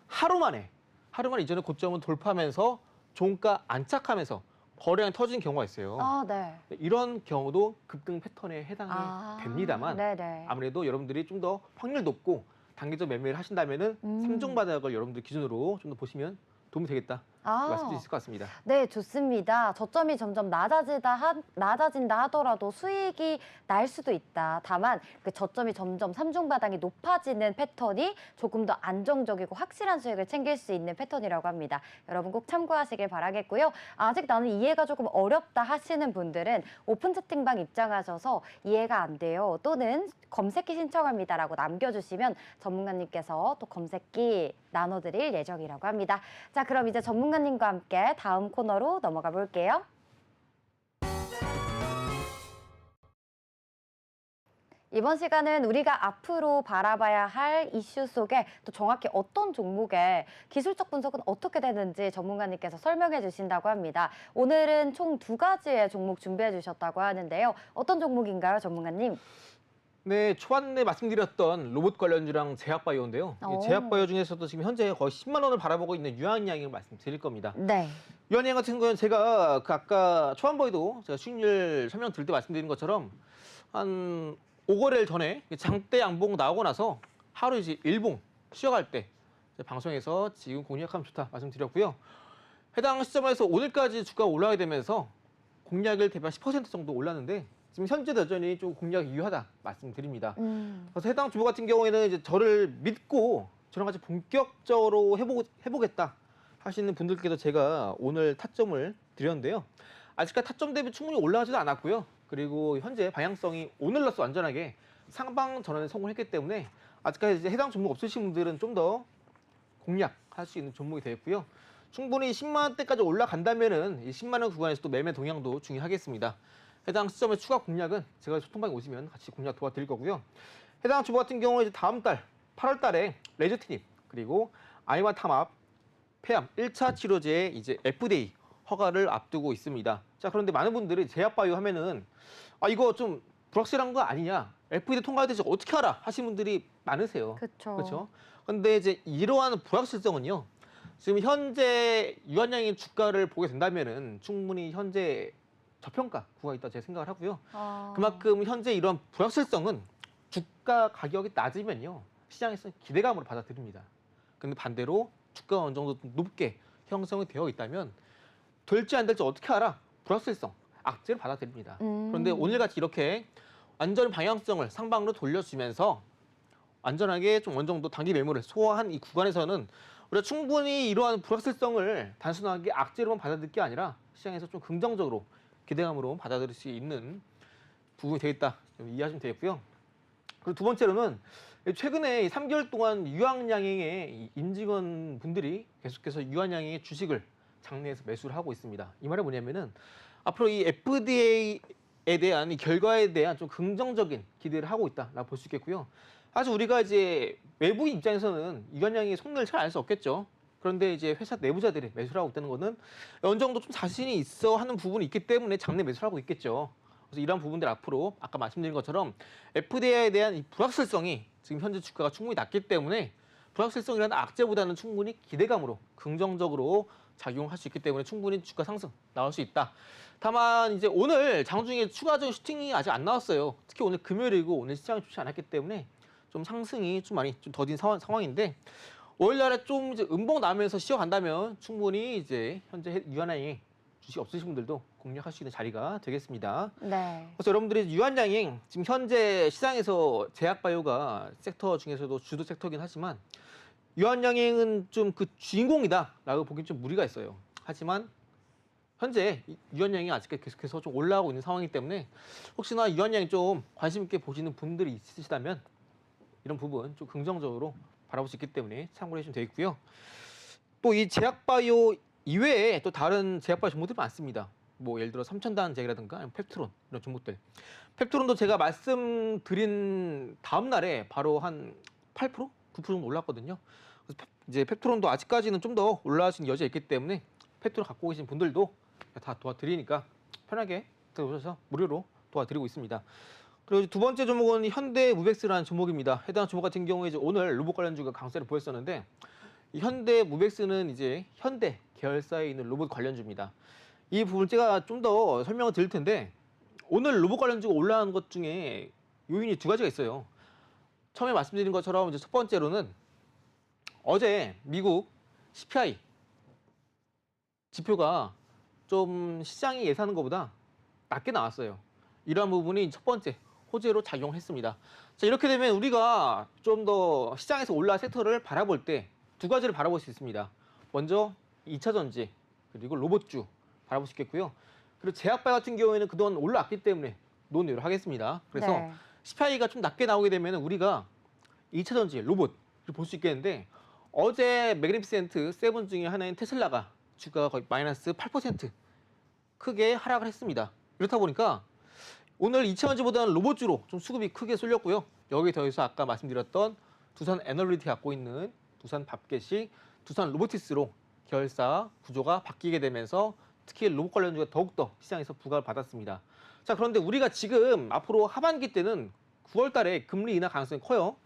하루 만에 이전의 고점을 돌파하면서 종가 안착하면서 거래량이 터지는 경우가 있어요. 아, 네. 이런 경우도 급등 패턴에 해당이 됩니다만 네네. 아무래도 여러분들이 좀 더 확률 높고 단기적 매매를 하신다면은 3종 바닥을 여러분들 기준으로 좀 더 보시면 도움이 되겠다. 말씀드릴 수 있을 것 같습니다. 네, 좋습니다. 저점이 점점 낮아진다 하더라도 수익이 날 수도 있다. 다만 그 저점이 점점 삼중 바닥이 높아지는 패턴이 조금 더 안정적이고 확실한 수익을 챙길 수 있는 패턴이라고 합니다. 여러분 꼭 참고하시길 바라겠고요. 아직 나는 이해가 조금 어렵다 하시는 분들은 오픈 채팅방 입장하셔서 이해가 안 돼요. 또는 검색기 신청합니다라고 남겨주시면 전문가님께서 또 검색기 나눠드릴 예정이라고 합니다. 자, 그럼 이제 전문가님과 함께 다음 코너로 넘어가 볼게요. 이번 시간은 우리가 앞으로 바라봐야 할 이슈 속에 또 정확히 어떤 종목의 기술적 분석은 어떻게 되는지 전문가님께서 설명해 주신다고 합니다. 오늘은 총 2가지의 종목 준비해 주셨다고 하는데요. 어떤 종목인가요, 전문가님? 네, 초반에 말씀드렸던 로봇 관련주랑 제약바이오인데요. 이 제약바이오 중에서도 지금 현재 거의 10만 원을 바라보고 있는 유한양을 말씀드릴 겁니다. 네. 유한양 같은 경우는 제가 아까 초반부에도 제가 수익률 설명 드릴 때 말씀드린 것처럼 한 5거래일 전에 장대 양봉 나오고 나서 하루 이제 일봉 쉬어갈 때 방송에서 지금 공략하면 좋다 말씀드렸고요. 해당 시점에서 오늘까지 주가가 올라가게 되면서 공략을 대비한 10% 정도 올랐는데 지금 현재도 여전히 좀 공략이 유효하다 말씀드립니다. 그래서 해당 주목 같은 경우에는 이제 저를 믿고 저랑 같이 본격적으로 해보겠다 하시는 분들께도 제가 오늘 타점을 드렸는데요. 아직까지 타점 대비 충분히 올라가지도 않았고요. 그리고 현재 방향성이 오늘로서 완전하게 상방 전환에 성공했기 때문에 아직까지 이제 해당 종목 없으신 분들은 좀 더 공략할 수 있는 종목이 되겠고요. 충분히 10만 원대까지 올라간다면은 이 10만 원 구간에서 또 매매 동향도 중요하겠습니다. 해당 시점의 추가 공략은 제가 소통방에 오시면 같이 공략 도와드릴 거고요. 해당 주목 같은 경우는 이제 다음 달 8월 달에 레즈트닙 그리고 아이와 탐합 폐암 1차 치료제의 이제 FDA 허가를 앞두고 있습니다. 자, 그런데 많은 분들이 제약바이오 하면은 이거 좀 불확실한 거 아니냐? FDA 통과되지 어떻게 알아? 하시는 분들이 많으세요. 그렇죠? 근데 이제 이러한 불확실성은요. 지금 현재 유한양의 주가를 보게 된다면은 충분히 현재 저평가 구가 있다 제가 생각을 하고요. 그만큼 현재 이런 불확실성은 주가 가격이 낮으면요 시장에서는 기대감으로 받아들입니다. 근데 반대로 주가가 어느 정도 높게 형성이 되어 있다면 될지 안 될지 어떻게 알아? 불확실성, 악재를 받아들입니다. 그런데 오늘같이 이렇게 완전 방향성을 상방으로 돌려주면서 안전하게 좀 어느 정도 단기 매물을 소화한 이 구간에서는 우리가 충분히 이러한 불확실성을 단순하게 악재로만 받아들일 게 아니라 시장에서 좀 긍정적으로 기대감으로 받아들일 수 있는 부분이 되겠다. 좀 이해하시면 되겠고요. 그리고 두 번째로는 최근에 3개월 동안 유한양행의 임직원 분들이 계속해서 유한양행의 주식을 장내에서 매수를 하고 있습니다. 이 말은 뭐냐면은 앞으로 이 FDA에 대한 이 결과에 대한 좀 긍정적인 기대를 하고 있다라고 볼 수 있겠고요. 사실 우리가 이제 외부 입장에서는 유한양행의 속내를 잘 알 수 없겠죠. 그런데 이제 회사 내부자들이 매수를 하고 있다는 거는 어느 정도 좀 자신이 있어 하는 부분이 있기 때문에 장내 매수를 하고 있겠죠. 그래서 이런 부분들 앞으로 아까 말씀드린 것처럼 FDA에 대한 이 불확실성이 지금 현재 주가가 충분히 낮기 때문에 불확실성이라는 악재보다는 충분히 기대감으로 긍정적으로 작용할 수 있기 때문에 충분히 주가 상승 나올 수 있다. 다만 이제 오늘 장중에 추가적인 슈팅이 아직 안 나왔어요. 특히 오늘 금요일이고 오늘 시장이 좋지 않았기 때문에 좀 상승이 좀 많이 좀 더딘 상황인데 5일날에 좀 이제 음봉 나면서 쉬어간다면 충분히 이제 현재 유한양행 주식 없으신 분들도 공략할 수 있는 자리가 되겠습니다. 네. 그래서 여러분들이 유한양행 지금 현재 시장에서 제약바이오가 sek터 중에서도 주도 섹터긴 하지만 유한양행은 좀 그 주인공이다라고 보기엔 좀 무리가 있어요. 하지만 현재 유한양행이 아직 계속해서 좀 올라가고 있는 상황이기 때문에 혹시나 유한양행 좀 관심 있게 보시는 분들이 있으시다면 이런 부분 좀 긍정적으로 바라볼 수 있기 때문에 참고해 주시면 되겠고요. 또 이 제약바이오 이외에 또 다른 제약바이오 종목들이 많습니다. 뭐 예를 들어 삼천단 제약이라든가 아니면 펩트론 이런 종목들. 펩트론도 제가 말씀드린 다음 날에 바로 한 8%, 9% 정도 올랐거든요. 그래서 이제 펩트론도 아직까지는 좀 더 올라갈 수 있는 여지가 있기 때문에 펩트론 갖고 계신 분들도 다 도와드리니까 편하게 들어오셔서 무료로 도와드리고 있습니다. 그리고 두 번째 종목은 현대무벡스라는 종목입니다. 해당 종목 같은 경우에 이제 오늘 로봇 관련주가 강세를 보였었는데 이 현대무벡스는 이제 현대 계열사에 있는 로봇 관련주입니다. 이 부분을 제가 좀 더 설명을 드릴 텐데 오늘 로봇 관련주가 올라간 것 중에 요인이 두 가지가 있어요. 처음에 말씀드린 것처럼 이제 첫 번째로는 어제 미국 CPI 지표가 좀 시장이 예상하는 것보다 낮게 나왔어요. 이러한 부분이 첫 번째 호재로 작용했습니다. 자, 이렇게 되면 우리가 좀 더 시장에서 올라간 섹터를 바라볼 때 두 가지를 바라볼 수 있습니다. 먼저 2차 전지 그리고 로봇주 바라볼 수 있겠고요. 그리고 제약바 같은 경우에는 그동안 올라왔기 때문에 논의를 하겠습니다. 그래서 네. CPI가 좀 낮게 나오게 되면 우리가 2차 전지 로봇을 볼 수 있겠는데 어제 매그니피센트 7 중에 하나인 테슬라가 주가가 거의 마이너스 8% 크게 하락을 했습니다. 이렇다 보니까 오늘 2차 전지보다는 로봇주로 좀 수급이 크게 쏠렸고요. 여기 더해서 아까 말씀드렸던 두산 에너리티 갖고 있는 두산 밥개시, 두산 로보티스로 계열사 구조가 바뀌게 되면서 특히 로봇 관련주가 더욱더 시장에서 부각을 받았습니다. 자, 그런데 우리가 지금 앞으로 하반기 때는 9월 달에 금리 인하 가능성이 커요.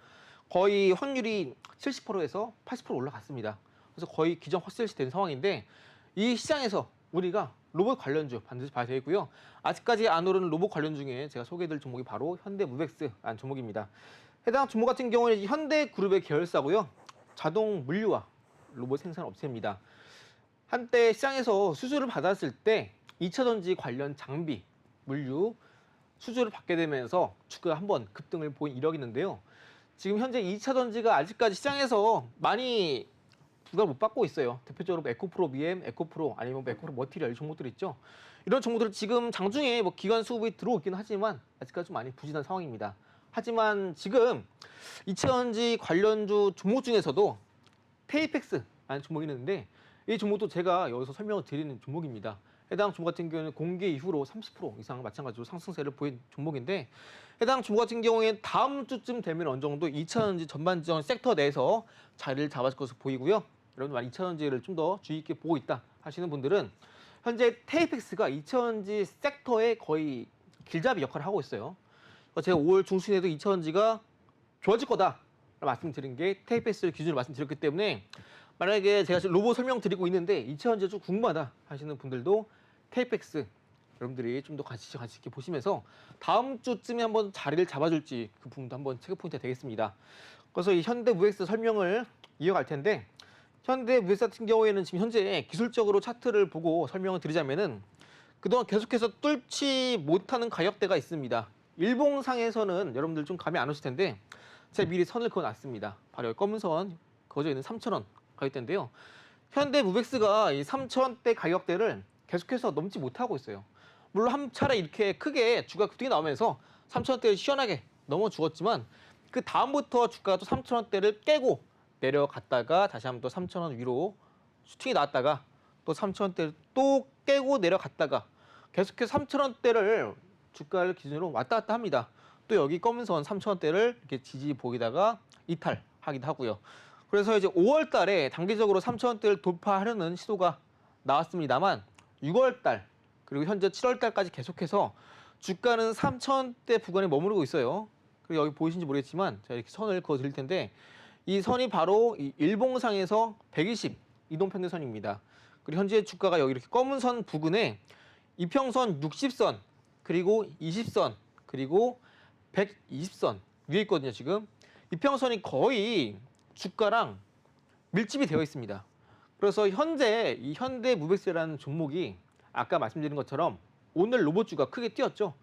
거의 확률이 70%에서 80% 올라갔습니다. 그래서 거의 기정 확실시 된 상황인데 이 시장에서 우리가 로봇 관련주 반드시 봐야 되고요. 아직까지 안 오르는 로봇 관련 중에 제가 소개해드릴 종목이 바로 현대무벡스라는 종목입니다. 해당 종목 같은 경우는 현대그룹의 계열사고요. 자동 물류와 로봇 생산 업체입니다. 한때 시장에서 수주를 받았을 때 2차 전지 관련 장비, 물류 수주를 받게 되면서 주가가 한번 급등을 보인 이력이 있는데요. 지금 현재 2차 전지가 아직까지 시장에서 많이 부각을 못 받고 있어요. 대표적으로 에코프로 BM, 에코프로 아니면 에코프로 머티리얼 이 종목들 있죠. 이런 종목들은 지금 장중에 뭐 기관 수급이 들어오긴 하지만 아직까지 좀 많이 부진한 상황입니다. 하지만 지금 2차 전지 관련주 종목 중에서도 테이펙스라는 종목이 있는데 이 종목도 제가 여기서 설명을 드리는 종목입니다. 해당 종목 같은 경우는 공개 이후로 30% 이상 마찬가지로 상승세를 보인 종목인데 해당 종목 같은 경우에는 다음 주쯤 되면 어느 정도 2차 전지 전반전 섹터 내에서 자리를 잡았을 것으로 보이고요. 여러분들 많이 2차 전지를 좀 더 주의 있게 보고 있다 하시는 분들은 현재 테이펙스가 2차 전지 섹터의 거의 길잡이 역할을 하고 있어요. 제가 5월 중순에도 2차 전지가 좋아질 거다 말씀드린 게 테이펙스를 기준으로 말씀드렸기 때문에 만약에 제가 지금 로봇 설명드리고 있는데 2차 전지가 좀 궁금하다 하시는 분들도 테이펙스 여러분들이 좀 더 관심 있게 보시면서 다음 주쯤에 한번 자리를 잡아줄지 그 부분도 한번 체크 포인트가 되겠습니다. 그래서 이 현대무벡스 설명을 이어갈 텐데 현대무벡스 같은 경우에는 지금 현재 기술적으로 차트를 보고 설명을 드리자면은 그동안 계속해서 뚫지 못하는 가격대가 있습니다. 일봉상에서는 여러분들 좀 감이 안 오실 텐데 제가 미리 선을 그어놨습니다. 바로 여기 검은 선 그어져 있는 3,000원 가격대인데요. 현대무벡스가 이 3,000원대 가격대를 계속해서 넘지 못하고 있어요. 물론 한 차례 이렇게 크게 주가 급등이 나오면서 3,000원대를 시원하게 넘어 죽었지만 그 다음부터 주가가 또 3,000원대를 깨고 내려갔다가 다시 한번 또 3,000원 위로 슈팅이 나왔다가 또 3,000원대를 또 깨고 내려갔다가 계속해서 3,000원대를 주가를 기준으로 왔다 갔다 합니다. 또 여기 검은 선 3,000원대를 이렇게 지지 보이다가 이탈하기도 하고요. 그래서 이제 5월 달에 단기적으로 3,000원대를 돌파하려는 시도가 나왔습니다만 6월 달 그리고 현재 7월 달까지 계속해서 주가는 3,000원대 구간에 머무르고 있어요. 그리고 여기 보이신지 모르겠지만 제가 이렇게 선을 그어 드릴 텐데 이 선이 바로 이 일봉상에서 120 이동평균선입니다. 그리고 현재 주가가 여기 이렇게 검은 선 부근에 이평선 60선 그리고 20선 그리고 120선 위에 있거든요. 지금 이평선이 거의 주가랑 밀집이 되어 있습니다. 그래서 현재 이 현대무벡스라는 종목이 아까 말씀드린 것처럼 오늘 로봇주가 크게 뛰었죠.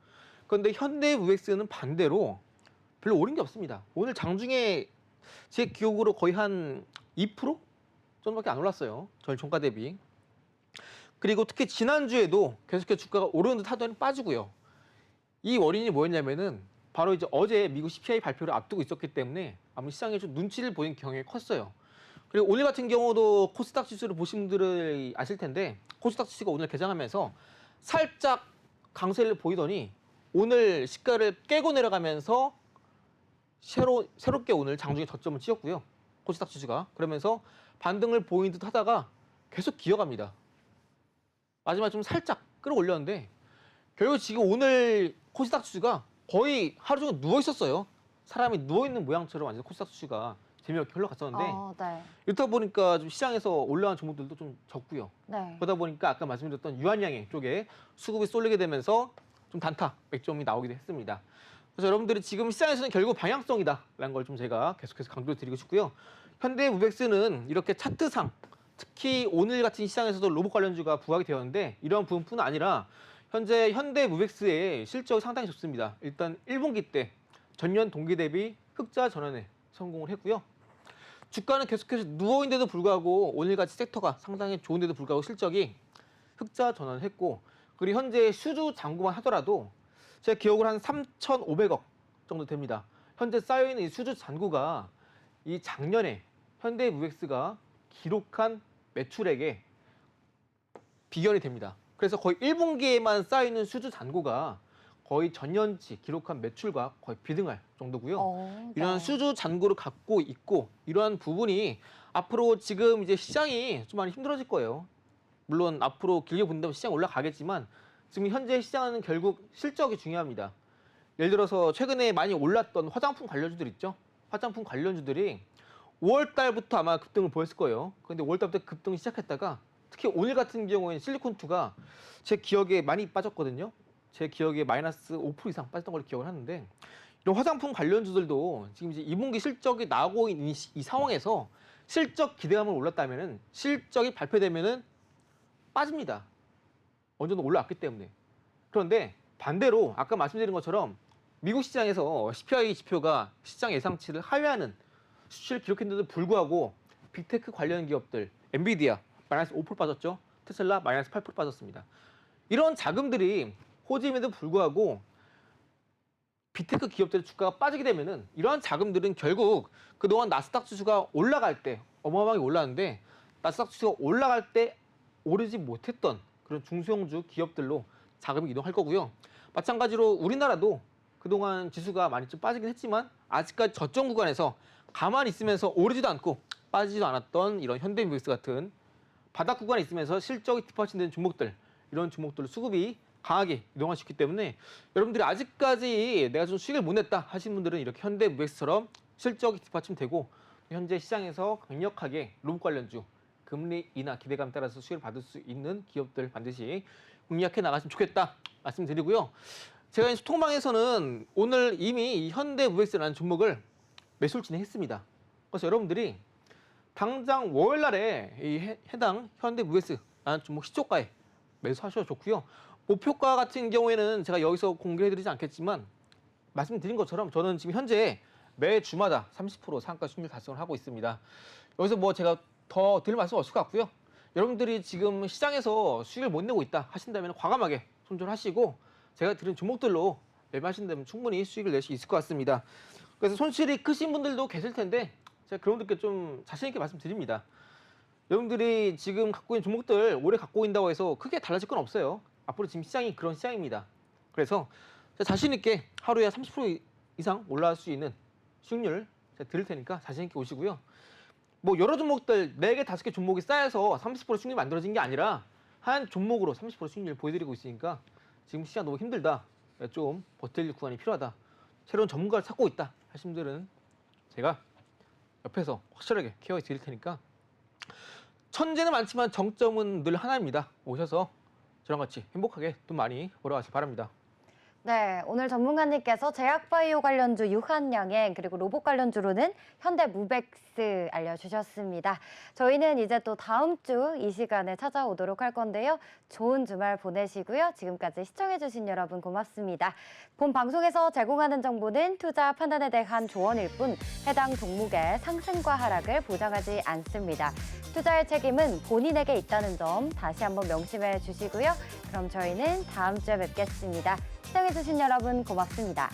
그런데 현대무벡스는 반대로 별로 오른 게 없습니다. 오늘 장중에 제 기억으로 거의 한 2% 정도밖에 안 올랐어요. 전 종가 대비. 그리고 특히 지난주에도 계속해서 주가가 오르는 듯 하더니 빠지고요. 이 원인이 뭐였냐면은 바로 이제 어제 미국 CPI 발표를 앞두고 있었기 때문에 아마 시장에 좀 눈치를 보인 경향이 컸어요. 그리고 오늘 같은 경우도 코스닥 지수를 보신 분들은 아실 텐데 코스닥 지수가 오늘 개장하면서 살짝 강세를 보이더니 오늘 시가를 깨고 내려가면서 새롭게 오늘 장중에 저점을 찍었고요. 코스닥 지수가. 그러면서 반등을 보인 듯 하다가 계속 기어갑니다. 마지막에 좀 살짝 끌어올렸는데 결국 지금 오늘 코스닥 지수가 거의 하루 종일 누워 있었어요. 사람이 누워 있는 모양처럼 완전 코스닥 지수가 재미없게 흘러갔었는데 네. 이렇다 보니까 좀 시장에서 올라간 종목들도 좀 적고요. 네. 그러다 보니까 아까 말씀드렸던 유한양행 쪽에 수급이 쏠리게 되면서 좀 단타 맥점이 나오기도 했습니다. 그래서 여러분들이 지금 시장에서는 결국 방향성이다라는 걸 좀 제가 계속해서 강조드리고 싶고요. 현대무백스는 이렇게 차트상 특히 오늘 같은 시장에서도 로봇 관련주가 부각이 되었는데 이러한 부분뿐 아니라 현재 현대무백스의 실적이 상당히 좋습니다. 일단 1분기 때 전년 동기 대비 흑자 전환에 성공을 했고요. 주가는 계속해서 누워있는데도 불구하고 오늘같이 섹터가 상당히 좋은데도 불구하고 실적이 흑자 전환을 했고 그리고 현재 수주 잔고만 하더라도 제 기억으로 한 3,500억 정도 됩니다. 현재 쌓여있는 이 수주 잔고가 이 작년에 현대무백스가 기록한 매출액에 비견이 됩니다. 그래서 거의 1분기에만 쌓여있는 수주 잔고가 거의 전년치 기록한 매출과 거의 비등할 정도고요. 네. 이런 수주 잔고를 갖고 있고 이러한 부분이 앞으로 지금 이제 시장이 좀 많이 힘들어질 거예요. 물론 앞으로 길게 본다면 시장 올라가겠지만 지금 현재 시장은 결국 실적이 중요합니다. 예를 들어서 최근에 많이 올랐던 화장품 관련주들 있죠. 화장품 관련주들이 5월 달부터 아마 급등을 보였을 거예요. 그런데 5월 달부터 급등이 시작했다가 특히 오늘 같은 경우에는 실리콘2가 제 기억에 많이 빠졌거든요. 제 기억에 마이너스 5% 이상 빠졌던 걸로 기억을 하는데 이런 화장품 관련주들도 지금 이제 2분기 실적이 나오고 있는 이 상황에서 실적 기대감을 올랐다면은 실적이 발표되면은 빠집니다. 어느 정도 올라왔기 때문에. 그런데 반대로 아까 말씀드린 것처럼 미국 시장에서 CPI 지표가 시장 예상치를 하회하는 수치를 기록했는데도 불구하고 빅테크 관련 기업들 엔비디아 마이너스 5% 빠졌죠. 테슬라 마이너스 8% 빠졌습니다. 이런 자금들이 호재임에도 불구하고 빅테크 기업들의 주가가 빠지게 되면은 이러한 자금들은 결국 그동안 나스닥 지수가 올라갈 때 어마어마하게 올랐는데 나스닥 지수가 올라갈 때 오르지 못했던 그런 중소형주 기업들로 자금이 이동할 거고요. 마찬가지로 우리나라도 그동안 지수가 많이 좀 빠지긴 했지만 아직까지 저점 구간에서 가만히 있으면서 오르지도 않고 빠지지도 않았던 이런 현대무백스 같은 바닥 구간에 있으면서 실적이 뒷받침되는 종목들 이런 종목들 수급이 강하게 이동할 수 있기 때문에 여러분들이 아직까지 내가 좀 수익을 못 냈다 하시는 분들은 이렇게 현대무백스처럼 실적이 뒷받침되고 현재 시장에서 강력하게 로봇 관련주 금리 인하 기대감 따라서 수익을 받을 수 있는 기업들 반드시 공략해 나가시면 좋겠다 말씀드리고요. 제가 소통방에서는 오늘 이미 이 현대무백스라는 종목을 매수를 진행했습니다. 그래서 여러분들이 당장 월날에 이 해당 현대무백스라는 종목 시초가에 매수하셔도 좋고요. 목표가 같은 경우에는 제가 여기서 공개해드리지 않겠지만 말씀드린 것처럼 저는 지금 현재 매 주마다 30% 상한가 수익률 달성을 하고 있습니다. 여기서 뭐 제가 더 드릴 말씀 없을 것 같고요. 여러분들이 지금 시장에서 수익을 못 내고 있다 하신다면 과감하게 손절하시고 제가 드린 종목들로 매매하신다면 충분히 수익을 낼 수 있을 것 같습니다. 그래서 손실이 크신 분들도 계실 텐데 제가 그런 분들께 좀 자신 있게 말씀드립니다. 여러분들이 지금 갖고 있는 종목들 오래 갖고 있다고 해서 크게 달라질 건 없어요. 앞으로 지금 시장이 그런 시장입니다. 그래서 자신 있게 하루에 30% 이상 올라갈 수 있는 수익률 제가 드릴 테니까 자신 있게 오시고요. 뭐 여러 종목들 4개, 5개 종목이 쌓여서 30% 수익률 만들어진 게 아니라 한 종목으로 30% 수익률 보여드리고 있으니까 지금 시장 너무 힘들다. 좀 버틸 구간이 필요하다. 새로운 전문가를 찾고 있다 하신 분들은 제가 옆에서 확실하게 케어해 드릴 테니까 천재는 많지만 정점은 늘 하나입니다. 오셔서 저랑 같이 행복하게 돈 많이 벌어가시기 바랍니다. 네, 오늘 전문가님께서 제약바이오 관련주 유한양행 그리고 로봇 관련주로는 현대무백스 알려주셨습니다. 저희는 이제 또 다음 주 이 시간에 찾아오도록 할 건데요. 좋은 주말 보내시고요. 지금까지 시청해주신 여러분 고맙습니다. 본 방송에서 제공하는 정보는 투자 판단에 대한 조언일 뿐 해당 종목의 상승과 하락을 보장하지 않습니다. 투자의 책임은 본인에게 있다는 점 다시 한번 명심해 주시고요. 그럼 저희는 다음 주에 뵙겠습니다. 시청해주신 여러분 고맙습니다.